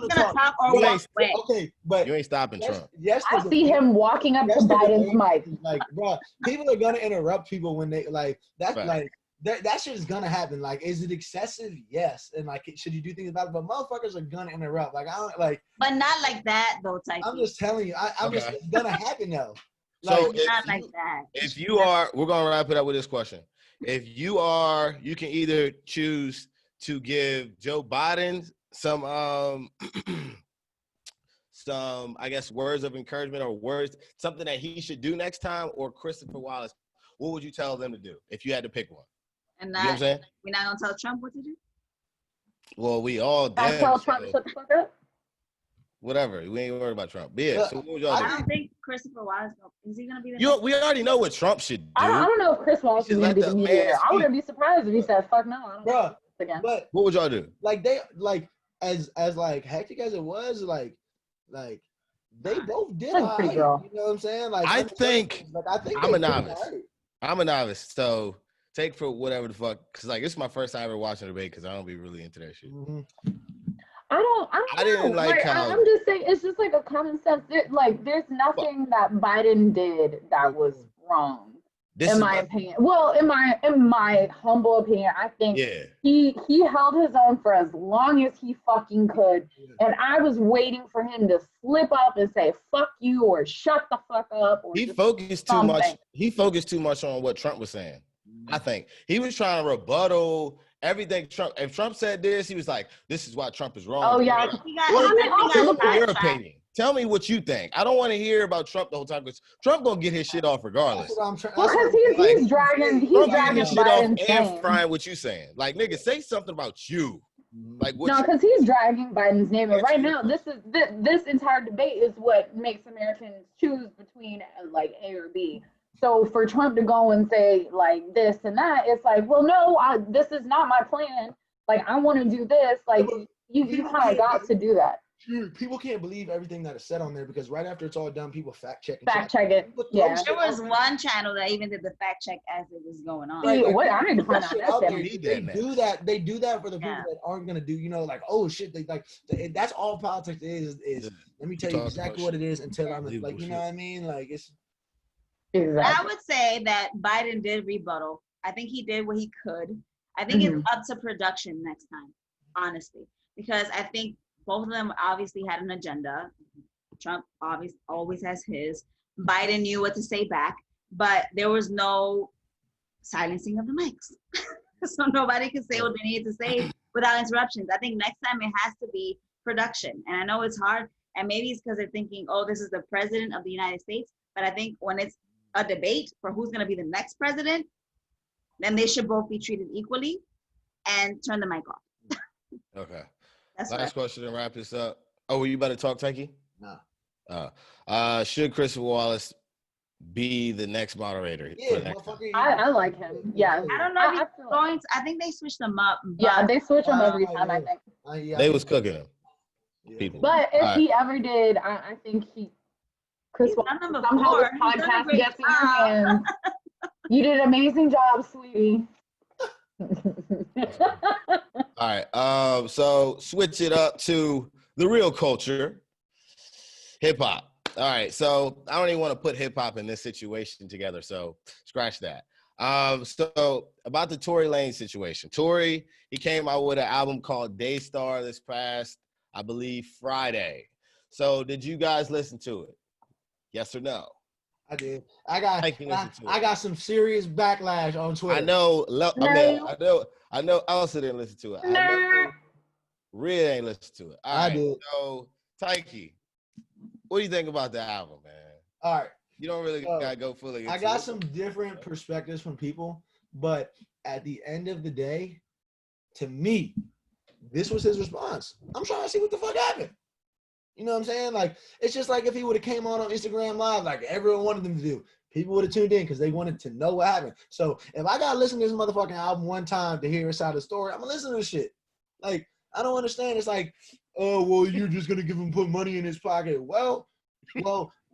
or walk away.
Okay, but
you ain't stopping Trump.
Yes,
I see him walking up to Biden's mic.
Like, bro, people are gonna interrupt people when they like. That's like. That shit is gonna happen. Like, is it excessive? Yes. And like, should you do things about it? But motherfuckers are gonna interrupt. Like, I don't like.
But not like that though, type.
I'm just telling you. I'm just it's gonna happen though.
Like,
so not like that.
If you are, we're gonna wrap it up with this question. If you are, you can either choose to give Joe Biden some I guess words of encouragement or words, something that he should do next time, or Christopher Wallace. What would you tell them to do if you had to pick one?
And
you know what I'm saying?
We're not gonna tell Trump what to do.
Well, we all
did. Tell Trump shut the fuck up.
Whatever. We ain't worried about Trump. Yeah. So what would y'all do?
I don't think Christopher Wallace is he gonna be the
we already know what Trump should do.
I don't know if Chris Wallace is gonna be the mediator. I wouldn't be surprised if he said fuck no. I don't know again.
But
what would y'all do?
Like they like as like hectic as it was, like they both did all right. You know what I'm saying? Like
I think I'm a novice.
Right.
I'm a novice, so take for whatever the fuck. Cause like this is my first time ever watching a debate, cause I don't be really into that shit.
Mm-hmm.
I
didn't like how.
I'm just saying it's just like a common sense. There's nothing that Biden did that was wrong. In my opinion. Well, in my humble opinion, I think he held his own for as long as he fucking could. And I was waiting for him to slip up and say, fuck you, or shut the fuck up. Or
he focused too much. He focused too much on what Trump was saying. I think he was trying to rebuttal everything Trump. If Trump said this, he was like, this is why Trump is wrong.
Oh, yeah.
Your opinion. Tell me what you think. I don't want to hear about Trump the whole time because Trump gonna get his shit off regardless.
Well, because he's dragging
his shit off
Biden's
and frying what you saying. Like, nigga, say something about you. Like, what?
No, because he's dragging Biden's name, and right now, this entire debate is what makes Americans choose between like A or B. So for Trump to go and say like this and that, it's like, well, no, this is not my plan. Like, I want to do this. Like, you kind of got to do that.
People can't believe everything that is said on there because right after it's all done, people fact check
it. Yeah.
There was one channel that even did the fact check as it was going on.
Right, like,
what I didn't find out that
they do that for the people that aren't gonna do, you know, like, oh shit, that's all politics is let me tell you exactly what it is until I'm like, you know what I mean? Like, it's
exactly.
I would say that Biden did rebuttal. I think he did what he could. I think it's up to production next time, honestly, because I think both of them obviously had an agenda. Trump obviously always has his. Biden knew what to say back, but there was no silencing of the mics. So nobody could say what they needed to say without interruptions. I think next time it has to be production. And I know it's hard, and maybe it's because they're thinking, oh, this is the president of the United States. But I think when it's a debate for who's going to be the next president, then they should both be treated equally and turn the mic off.
Okay. Last question to wrap this up. Oh, were you about to talk, Tanky?
No.
Should Christopher Wallace be the next moderator?
Yeah,
I like him. Yeah.
I don't know if he's going to, I think they switched them up.
Yeah, they switch him every time, I think.
They was cooking him. People.
But if he ever did, I think Chris Wallace somehow his podcast gets in your hands. You did an amazing job, sweetie.
All right. So switch it up to the real culture, hip hop. All right. So I don't even want to put hip hop in this situation together. So scratch that. So about the Torey Lanez situation. Torey, he came out with an album called Daystar this past, I believe, Friday. So did you guys listen to it? Yes or no?
I did. I got some serious backlash on Twitter.
I know. I know. I also didn't listen to it. I know Rhea ain't listened to it. All right.
Did.
So, Taiki, what do you think about the album, man?
All right.
You don't really gotta go fully into
I got some different perspectives from people, but at the end of the day, to me, this was his response. I'm trying to see what the fuck happened. You know what I'm saying? Like, it's just like if he would have came on Instagram Live, like everyone wanted them to do. People would have tuned in because they wanted to know what happened. So if I gotta listen to this motherfucking album one time to hear his side of the story, I'm gonna listen to this shit. Like, I don't understand. It's like, oh, well, you're just gonna give him put money in his pocket. Well,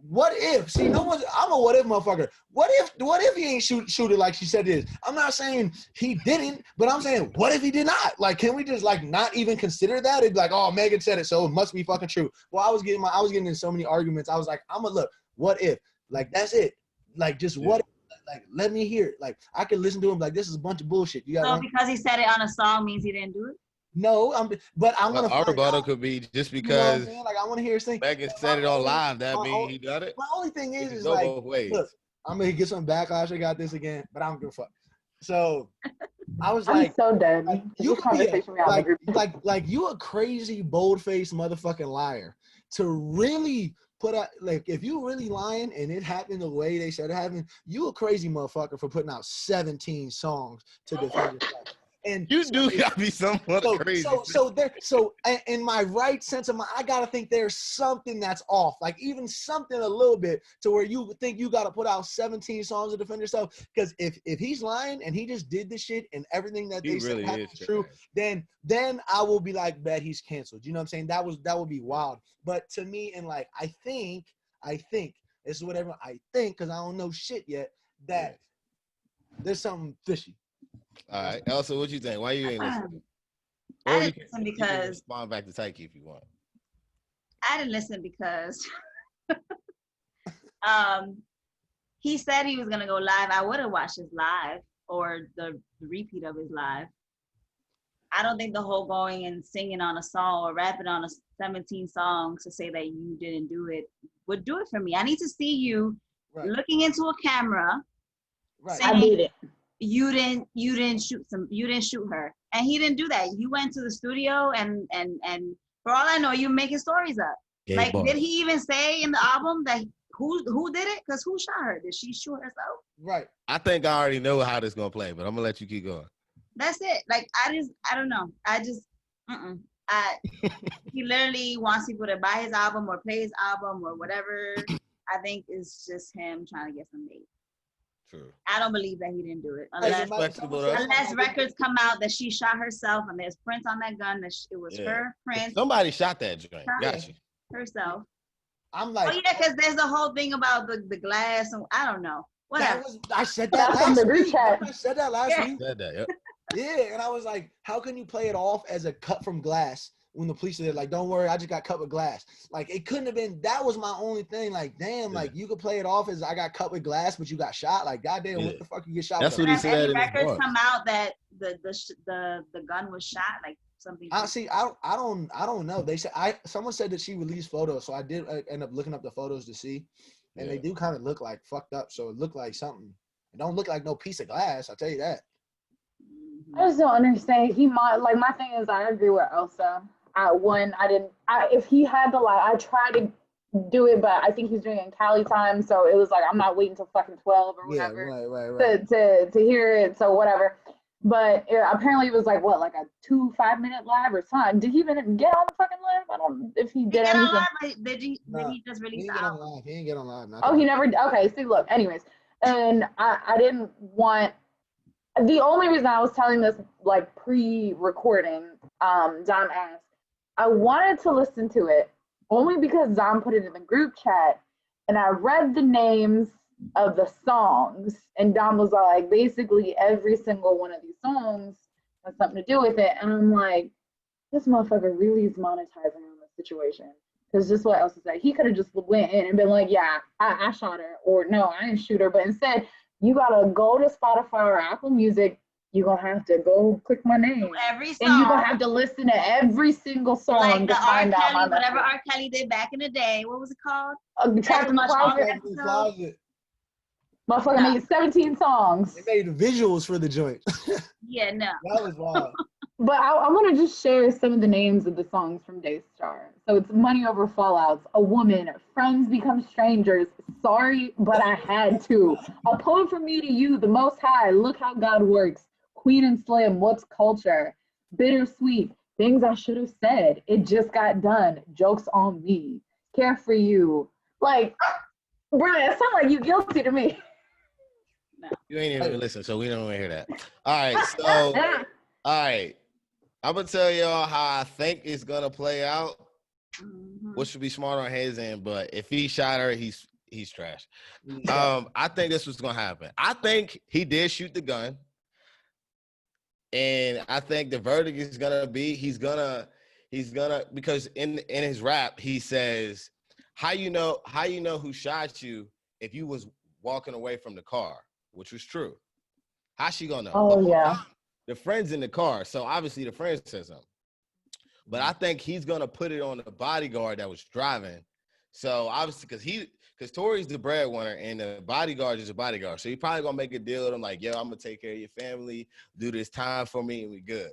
what if? See, I'm a what if motherfucker. What if he ain't shoot it like she said it is? I'm not saying he didn't, but I'm saying, what if he did not? Like, can we just like not even consider that? It'd be like, oh, Megan said it, so it must be fucking true. Well, I was getting in so many arguments. I was like, I'm gonna look, what if? Like, that's it. Like, just what if? Like, let me hear it. Like, I could listen to him like this is a bunch of bullshit. You got
because he said it on a song means he didn't do it?
No, but I'm gonna.
Our rebuttal could be just because.
You know like, I want to hear his thing.
Megan said it on live. That means he done it.
My only thing is
go
like,
both ways.
Look, I'm gonna get some backlash. I got this again, but I don't give a fuck. So I was
I'm so dead.
Like, you like you a crazy bold-faced motherfucking liar to really put out, like, if you really lying and it happened the way they said it happened, you a crazy motherfucker for putting out 17 songs to defend yourself. And
you do gotta be somewhat crazy.
So in my right sense of I gotta think there's something that's off, like even something a little bit to where you think you gotta put out 17 songs to defend yourself. Because if he's lying and he just did this shit and everything that they said is true, then I will be like, bet he's canceled. You know what I'm saying? That would be wild. But to me, and like I think this is what everyone I think, because I don't know shit yet, that there's something fishy.
All right, Elsa, what you think? Why you ain't listening?
I didn't listen because
respond back to Taiki if you want.
I didn't listen because he said he was gonna go live. I would have watched his live or the repeat of his live. I don't think the whole going and singing on a song or rapping on 17 songs to say that you didn't do it would do it for me. I need to see you looking into a camera.
Saying, I did it.
You didn't shoot her, and he didn't do that. You went to the studio and for all I know, you making stories up. Did he even say in the album that who did it? Because who shot her? Did she shoot herself?
Right.
I think I already know how this is gonna play, but I'm gonna let you keep going.
That's it. Like I don't know. He literally wants people to buy his album or play his album or whatever. I think it's just him trying to get some bait.
True.
I don't believe that he didn't do it
Unless
records come out that she shot herself and there's prints on that gun that it was her print.
Somebody shot that joint. Got you.
Herself.
I'm like,
oh yeah, because there's a whole thing about the glass and I don't know. Whatever.
I said that last week. I said that last week.
Said that, yep.
Yeah, and I was like, how can you play it off as a cut from glass when the police are there? Like, don't worry, I just got cut with glass. Like, it couldn't have been. That was my only thing. Like, damn, like you could play it off as I got cut with glass, but you got shot. Like, goddamn, what the fuck you get shot?
That's
with?
what he said.
Any records come out that the gun was shot, like something.
I don't know. They said someone said that she released photos, so I did end up looking up the photos to see, and they do kind of look like fucked up. So it looked like something. It don't look like no piece of glass. I'll tell you that.
I just don't understand. He might like my thing is I agree with Elsa. If he had the I tried to do it, but I think he's doing it in Cali time, so it was like I'm not waiting till fucking 12 or whatever
right.
to hear it. So whatever. But apparently it was like what, like a 2 5-minute live or something. Did he even get on the fucking live? I don't know if he did anything.
Did he just release the album?
He didn't get on live.
Oh, he never. Okay, see, look. Anyways, and I didn't want. The only reason I was telling this like pre-recording, Dom asked, I wanted to listen to it only because Dom put it in the group chat, and I read the names of the songs, and Dom was like, basically every single one of these songs has something to do with it, and I'm like, this motherfucker really is monetizing on this situation. Because just what Elsa said, he could have just went in and been like, yeah, I shot her, or no, I didn't shoot her, but instead, you gotta go to Spotify or Apple Music. You're gonna have to go click my name.
Every song.
And you're gonna have to listen to every single song
like
to find out my
whatever R. Kelly did back in the day. What was it called?
Trapped in the Closet. Motherfucker made 17 songs.
They made the visuals for the joint.
Yeah, no.
That was wild.
But I want to just share some of the names of the songs from Daystar. So it's Money Over Fallouts, A Woman, Friends Become Strangers, Sorry But I Had To, A Poem From Me to You, The Most High, Look How God Works, Queen and Slim, What's Culture, Bittersweet, Things I Should Have Said, It Just Got Done, Jokes on Me, Care For You. Like, bro, it sounds like you guilty to me.
No.
You ain't even listen, so we don't want to hear that. All right, so, all right. I'm going to tell y'all how I think it's going to play out, which should be smart on his end, but if he shot her, he's trash. I think this was going to happen. I think he did shoot the gun, and I think the verdict is going to be he's gonna because in his rap, he says, how you know who shot you if you was walking away from the car, which was true. How's she going to know?
Oh, yeah.
The friend's in the car, so obviously the friend says something. But I think he's gonna put it on the bodyguard that was driving. So obviously, because Torey's the breadwinner and the bodyguard is a bodyguard, so he probably gonna make a deal with him like, yo, I'm gonna take care of your family, do this time for me, and we good.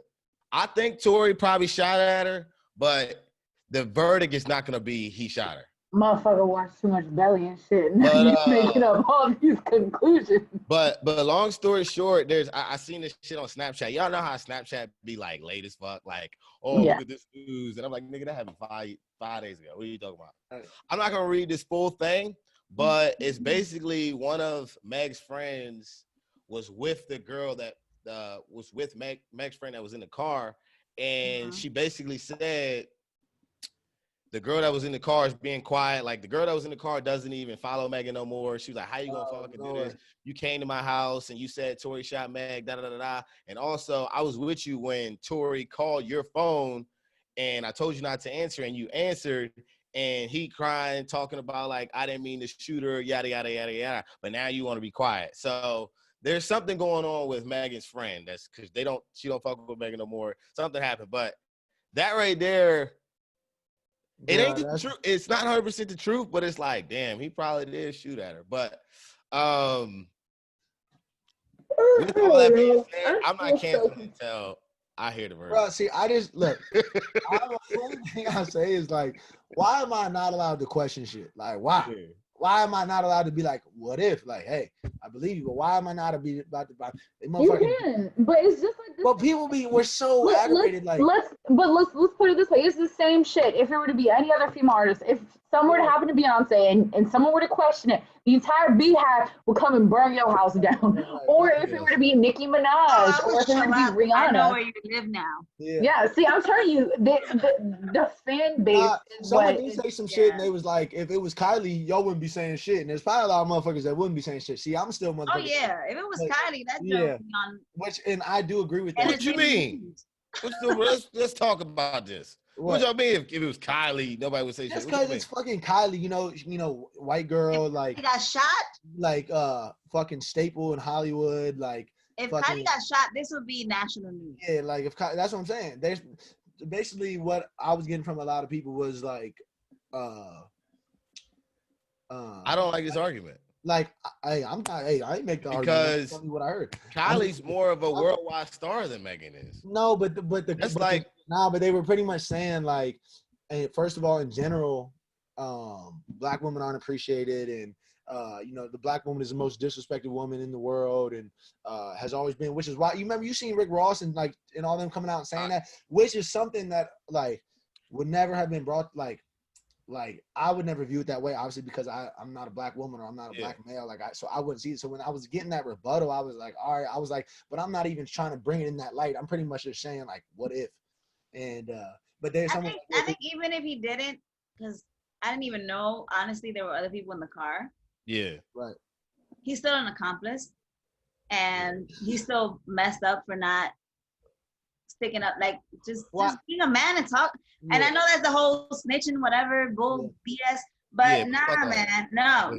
I think Torey probably shot at her, but the verdict is not gonna be he shot her.
Motherfucker watched too much Belly and shit. Now he's making up all these conclusions.
But long story short, I seen this shit on Snapchat. Y'all know how Snapchat be like late as fuck, like, look at this news. And I'm like, nigga, that happened 5 days ago. What are you talking about? I'm not gonna read this full thing, but it's basically one of Meg's friends was with the girl that was with Meg's friend that was in the car, and she basically said the girl that was in the car is being quiet. Like, the girl that was in the car doesn't even follow Megan no more. She was like, how you gonna fucking do this? You came to my house and you said Torey shot Meg, da-da-da-da. And also, I was with you when Torey called your phone and I told you not to answer, and you answered, and he crying, talking about, like, I didn't mean to shoot her, yada, yada, yada, yada. But now you want to be quiet. So there's something going on with Megan's friend. That's because she don't fuck with Megan no more. Something happened. But that right there, it ain't the truth. It's not 100% the truth, but it's like, damn, he probably did shoot at her. But with all that being said, I'm not canceling until I hear the verdict.
Bro, see, I just look. The only thing I say is like, why am I not allowed to question shit? Like, why? Yeah. Why am I not allowed to be like, what if? Like, hey, I believe you, but why am I not about to?
You can, but it's just like this.
But we're so aggravated. Let's
put it this way. It's the same shit. If it were to be any other female artist, if something were to happen to Beyonce and someone were to question it, the entire Beehive will come and burn your house down. Or if it were to be Nicki Minaj, or if it were to be Rihanna.
I know where you live now.
Yeah, see, I'm telling you, the fan base.
Someone did say some shit, and they was like, if it was Kylie, y'all wouldn't be saying shit. And there's probably a lot of motherfuckers that wouldn't be saying shit. See, I'm still motherfuckers.
Oh yeah, if it was Kylie, that's on.
Which, and I do agree with that.
What you mean? Let's talk about this. What y'all mean if it was Kylie, nobody would say shit?
Just because it's fucking Kylie, you know, white girl, like
he got shot.
Like fucking staple in Hollywood, like
if Kylie got shot, this would be national news.
Yeah, like if that's what I'm saying. There's basically what I was getting from a lot of people was like,
I don't like this argument.
Like, I ain't make the argument.
Because
tell me what I heard.
Kylie's more of a worldwide star than Megan is.
No, but they were pretty much saying like, first of all, in general, black women aren't appreciated, and you know, the black woman is the most disrespected woman in the world, and has always been, which is why you seen Rick Ross and all them coming out and saying that, which is something that like would never have been brought like I would never view it that way, obviously, because I'm not a black woman or I'm not a black male, so I wouldn't see it. So when I was getting that rebuttal, I was like, all right, I was like, but I'm not even trying to bring it in that light. I'm pretty much just saying like, what if? And but there's someone.
I think even if he didn't, because I didn't even know, honestly, there were other people in the car.
Yeah.
Right.
He's still an accomplice, and he's still messed up for not sticking up, like just being a man and talk. Yeah. And I know that's the whole snitching, whatever, bull BS. But man, no.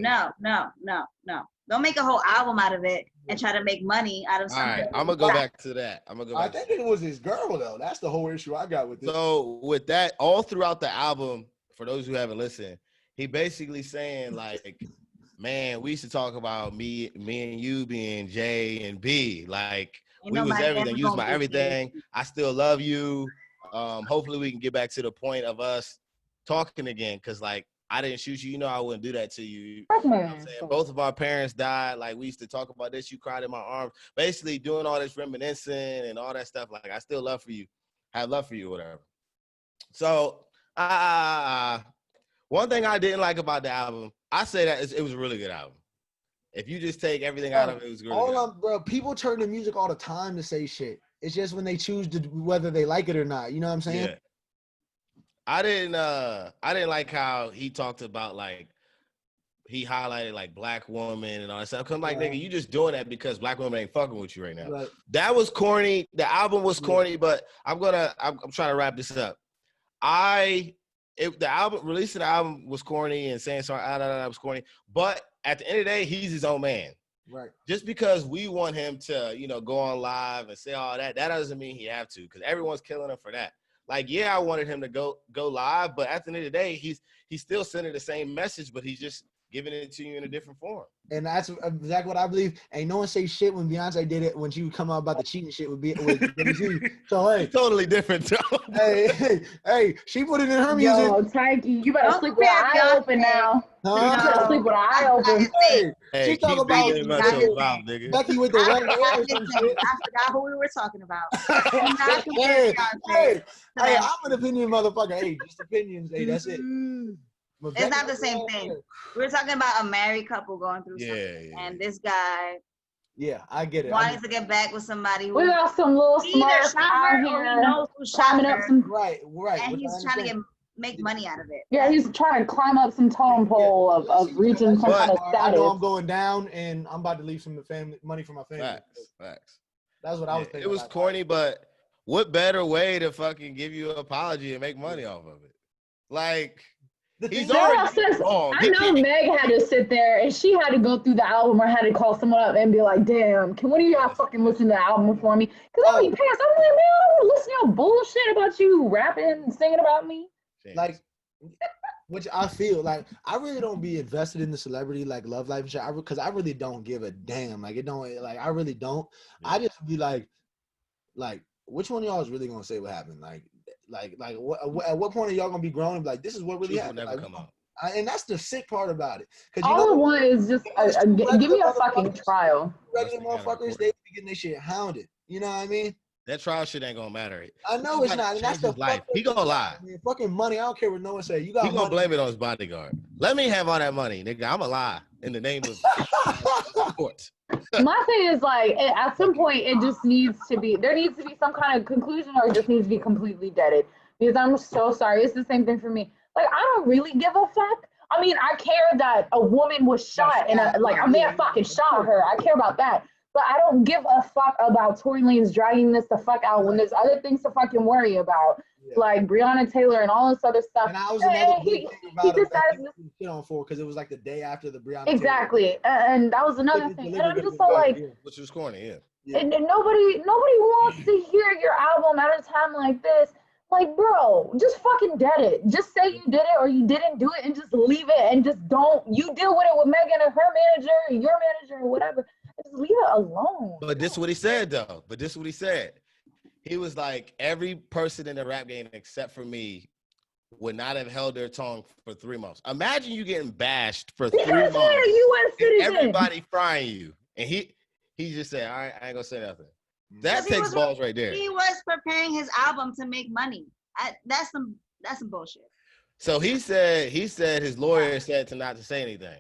Don't make a whole album out of it and try to make money out of something.
All right, I'm gonna go back to that.
I think it was his girl though. That's the whole issue I got with this.
So with that, all throughout the album, for those who haven't listened, he basically saying like, man, we used to talk about me and you being J and B, like. We was everything. You was my everything. I still love you. Hopefully we can get back to the point of us talking again. Cause like I didn't shoot you. You know I wouldn't do that to you. You know what I'm saying? Both of our parents died. Like we used to talk about this. You cried in my arms. Basically doing all this reminiscing and all that stuff. Like I still love for you. I have love for you, whatever. So one thing I didn't like about the album, I say that it was a really good album. If you just take everything out of it, it was good.
Bro, people turn to music all the time to say shit. It's just when they choose to whether they like it or not. You know what I'm saying?
Yeah. I didn't like how he talked about like he highlighted like black woman and all that stuff. Cause I'm like, nigga, you just doing that because black women ain't fucking with you right now. Right. That was corny. The album was corny, but I'm trying to wrap this up. Releasing the album was corny and saying sorry, was corny. But at the end of the day, he's his own man.
Right.
Just because we want him to, you know, go on live and say all that doesn't mean he have to, because everyone's killing him for that. Like, yeah, I wanted him to go live, but at the end of the day, he's still sending the same message, but he's just giving it to you in a different form.
And that's exactly what I believe. Ain't no one say shit when Beyonce did it, when she would come out about the cheating shit with Jay-Z. So, hey.
It's totally different, too.
Hey, she put it in her music.
Yo, Tyke, you better sleep with an eye open now. You better sleep with an eye open.
Hey,
she talk about Becky with the red hair or some shit.
I forgot who we were talking about.
Hey, I'm an opinion motherfucker. Hey, just opinions. Hey, that's it.
It's not the same thing. We're talking about a married couple going through something, and this guy.
Yeah, I get it.
Wanting to get back with somebody.
We got some little smart out here climbing up some.
Right.
And he's trying to make money out of it.
Yeah, he's trying to climb up some totem pole of reaching some kind of status.
I know I'm going down, and I'm about to leave some money for my family.
Facts.
That's what I was thinking.
It was corny, but what better way to fucking give you an apology and make money off of it? Like. He's already wrong.
I know Meg had to sit there and she had to go through the album or had to call someone up and be like, damn, can one of y'all fucking listen to the album for me? Because I'm like, I'm like, man, I don't want to listen to your bullshit about you rapping and singing about me.
Like, which I feel like I really don't be invested in the celebrity like love life and shit, because I really don't give a damn. Like, it don't, like, I really don't. Yeah. I just be like, which one of y'all is really gonna say what happened? At what point are y'all gonna be grown and be like, this is what really happened?
Never come out.
And that's the sick part about it.
All I want is just give me a fucking trial.
Regular motherfuckers, they be getting their shit hounded. You know what I mean?
That trial shit ain't gonna matter.
I know it's not. And that's the
life. He gonna lie.
Man, fucking money. I don't care what no one say. You got.
He gonna blame it on his bodyguard. Let me have all that money, nigga. I'ma lie in the name of court.
My thing is like, at some point, it just needs to be. There needs to be some kind of conclusion, or it just needs to be completely deaded. Because I'm so sorry. It's the same thing for me. Like, I don't really give a fuck. I mean, I care that a woman was shot and a man fucking shot her. I care about that. But I don't give a fuck about Torey Lanez dragging this the fuck out when there's other things to fucking worry about. Yeah. Like Breonna Taylor and all this other stuff.
And I was another big thing about it shit on for because it was like the day after the Breonna
Taylor. And that was another thing. And I'm just so like,
which was corny, yeah.
And nobody wants to hear your album at a time like this. Like, bro, just fucking dead it. Just say you did it or you didn't do it and just leave it and just don't. You deal with it with Megan or her manager or your manager or whatever. Just leave it alone.
But this is what he said, though. He was like, every person in the rap game except for me would not have held their tongue for 3 months. Imagine you getting bashed for 3 months. And everybody frying you. And he just said, all right, I ain't gonna say nothing. That takes balls right there.
He was preparing his album to make money. That's some bullshit.
So he said his lawyer said to not to say anything.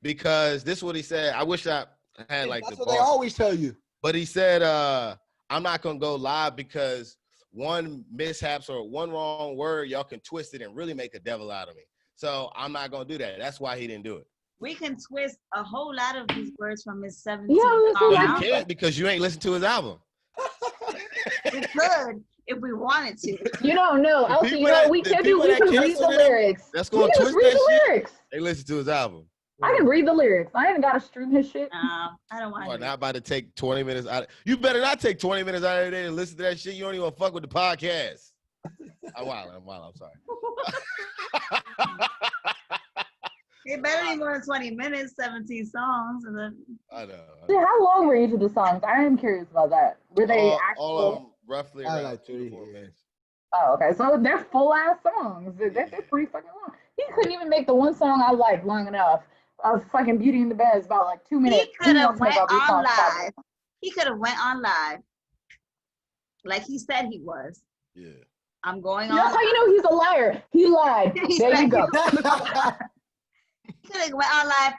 Because this is what he said. I wish I had like
that's what they always tell you.
But he said, I'm not gonna go live because one mishaps or one wrong word, y'all can twist it and really make a devil out of me. So I'm not gonna do that. That's why he didn't do it.
We can twist a whole lot of these words from his 17th
album. You can't because you ain't listened to his album.
We could if we wanted to.
You don't know. Also, you know what we can do? We can read the lyrics.
That's gonna twist that shit. They listen to his album.
I can read the lyrics. I ain't got to stream his shit.
I don't want to.
Not about to take 20 minutes out. You better not take 20 minutes out of the day to listen to that shit. You don't even fuck with the podcast. I'm wild. I'm sorry.
It better be more than 20 minutes, 17 songs. And then...
I know.
Yeah, how long were each of the songs? I am curious about that. Were they actual?
All of them roughly around like 2 to 4 minutes.
Oh, okay. So they're full ass songs. They're pretty fucking long. He couldn't even make the one song I like long enough. Fucking Beauty in the Bed is about like 2 minutes.
He could have went on live. He could have went on live, like he said he was.
Yeah.
I'm going on.
That's how you know he's a liar. He lied. There you go.
He could have went on live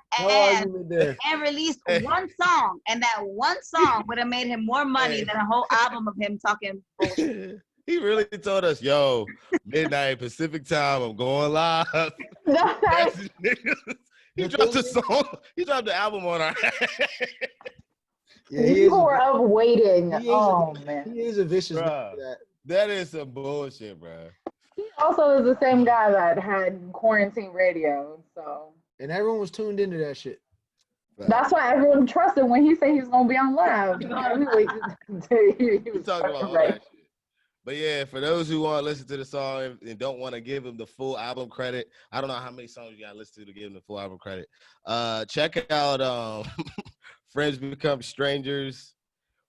and released one song, and that one song would have made him more money than a whole album of him talking bullshit.
He really told us, yo, midnight Pacific time, I'm going live. He dropped a song. He dropped the album on our
people were up waiting. Man.
He is a vicious
guy. That is some bullshit, bro.
He also is the same guy that had quarantine radio, so.
And everyone was tuned into that shit.
That's why everyone trusted when he said he was gonna be on live.
He was talking about all that shit. But yeah, for those who want to listen to the song and don't want to give him the full album credit, I don't know how many songs you got to listen to give him the full album credit. Check out Friends Become Strangers.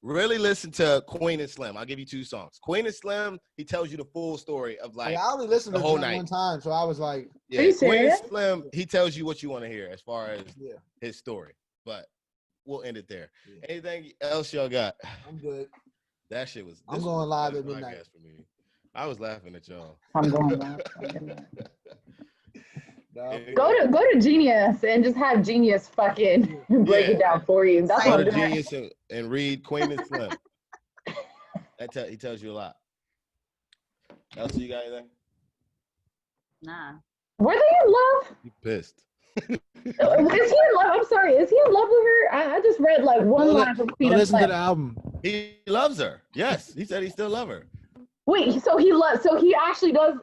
Really listen to Queen and Slim. I'll give you 2 songs. Queen and Slim, he tells you the full story of like
I only listened
the
to
whole
him
night.
One time, so I was like,
yeah, Queen and Slim, he tells you what you want to hear as far as his story. But we'll end it there. Yeah. Anything else y'all got?
I'm good.
That shit was.
I'm going live at midnight.
For me. I was laughing at y'all.
I'm going live. Go to Genius and just have Genius fucking break it down for you. That's
go to Genius and read Queen and Slim. He tells you a lot. Elsie, you got anything?
Nah.
Were they in love?
You pissed.
Is he in love? I'm sorry. Is he in love with her? I just read like one line from Queen.
Listen to the album.
He loves her. Yes, he said he still loves her.
Wait, so he actually does.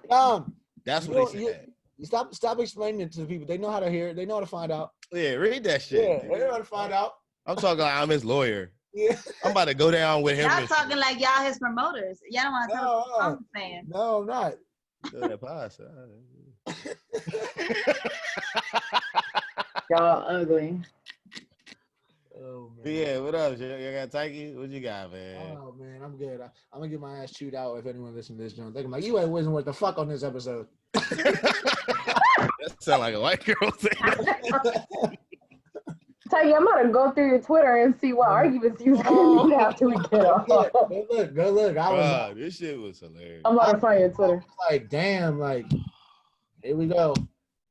That's what he said.
You stop explaining it to the people. They know how to hear it. They know how to find out.
Yeah, read that shit.
Yeah, they know how to find out.
I'm talking like I'm his lawyer.
Yeah.
I'm about to go down with him.
Y'all talking like y'all his promoters. Y'all don't want to tell us what I'm saying.
No, I'm not.
Y'all ugly.
Oh, man.
Yeah, what up? You got Tyke? What you got, man?
Oh man, I'm good. I'm gonna get my ass chewed out if anyone listens to this joint. They're like, you ain't wasn't worth the fuck on this episode.
That sound like a white girl thing.
Tell you, I'm gonna go through your Twitter and see what arguments you sent after we get off.
Go look.
This shit was hilarious.
I'm gonna find your Twitter.
Like, damn, like, here we go.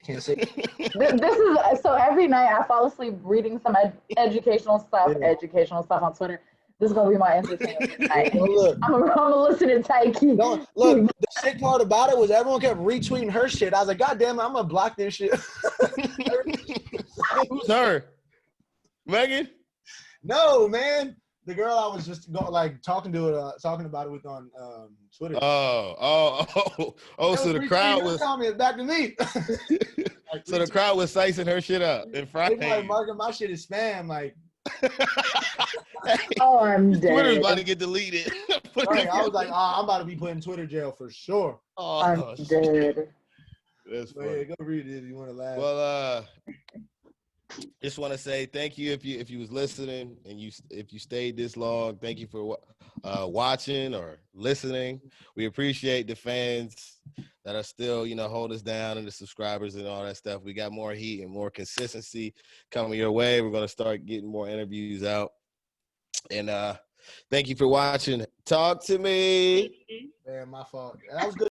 Can't say.
This is so every night I fall asleep reading some educational stuff on Twitter. This is gonna be my entertainment tonight. I'm gonna listen to Taiki.
Look, the sick part about it was everyone kept retweeting her shit. I was like, God damn it, I'm gonna block this shit.
Who's her? Megan?
No, man. The girl I was just talking about it with on Twitter.
So the crowd was
comments back to me.
So the crowd was slicing her shit up in front.
They marking my shit as spam, like.
Oh, I'm dead.
Twitter's about to get deleted.
I was like, I'm about to be put in Twitter jail for sure.
I'm dead.
That's funny.
Yeah, go read it if you want to laugh.
Well, just want to say thank you if you was listening and if you stayed this long. Thank you for watching or listening. We appreciate the fans that are still hold us down, and the subscribers and all that stuff. We got more heat and more consistency coming your way. We're gonna start getting more interviews out, and thank you for watching. Talk to me.
Man, my fault. That was good.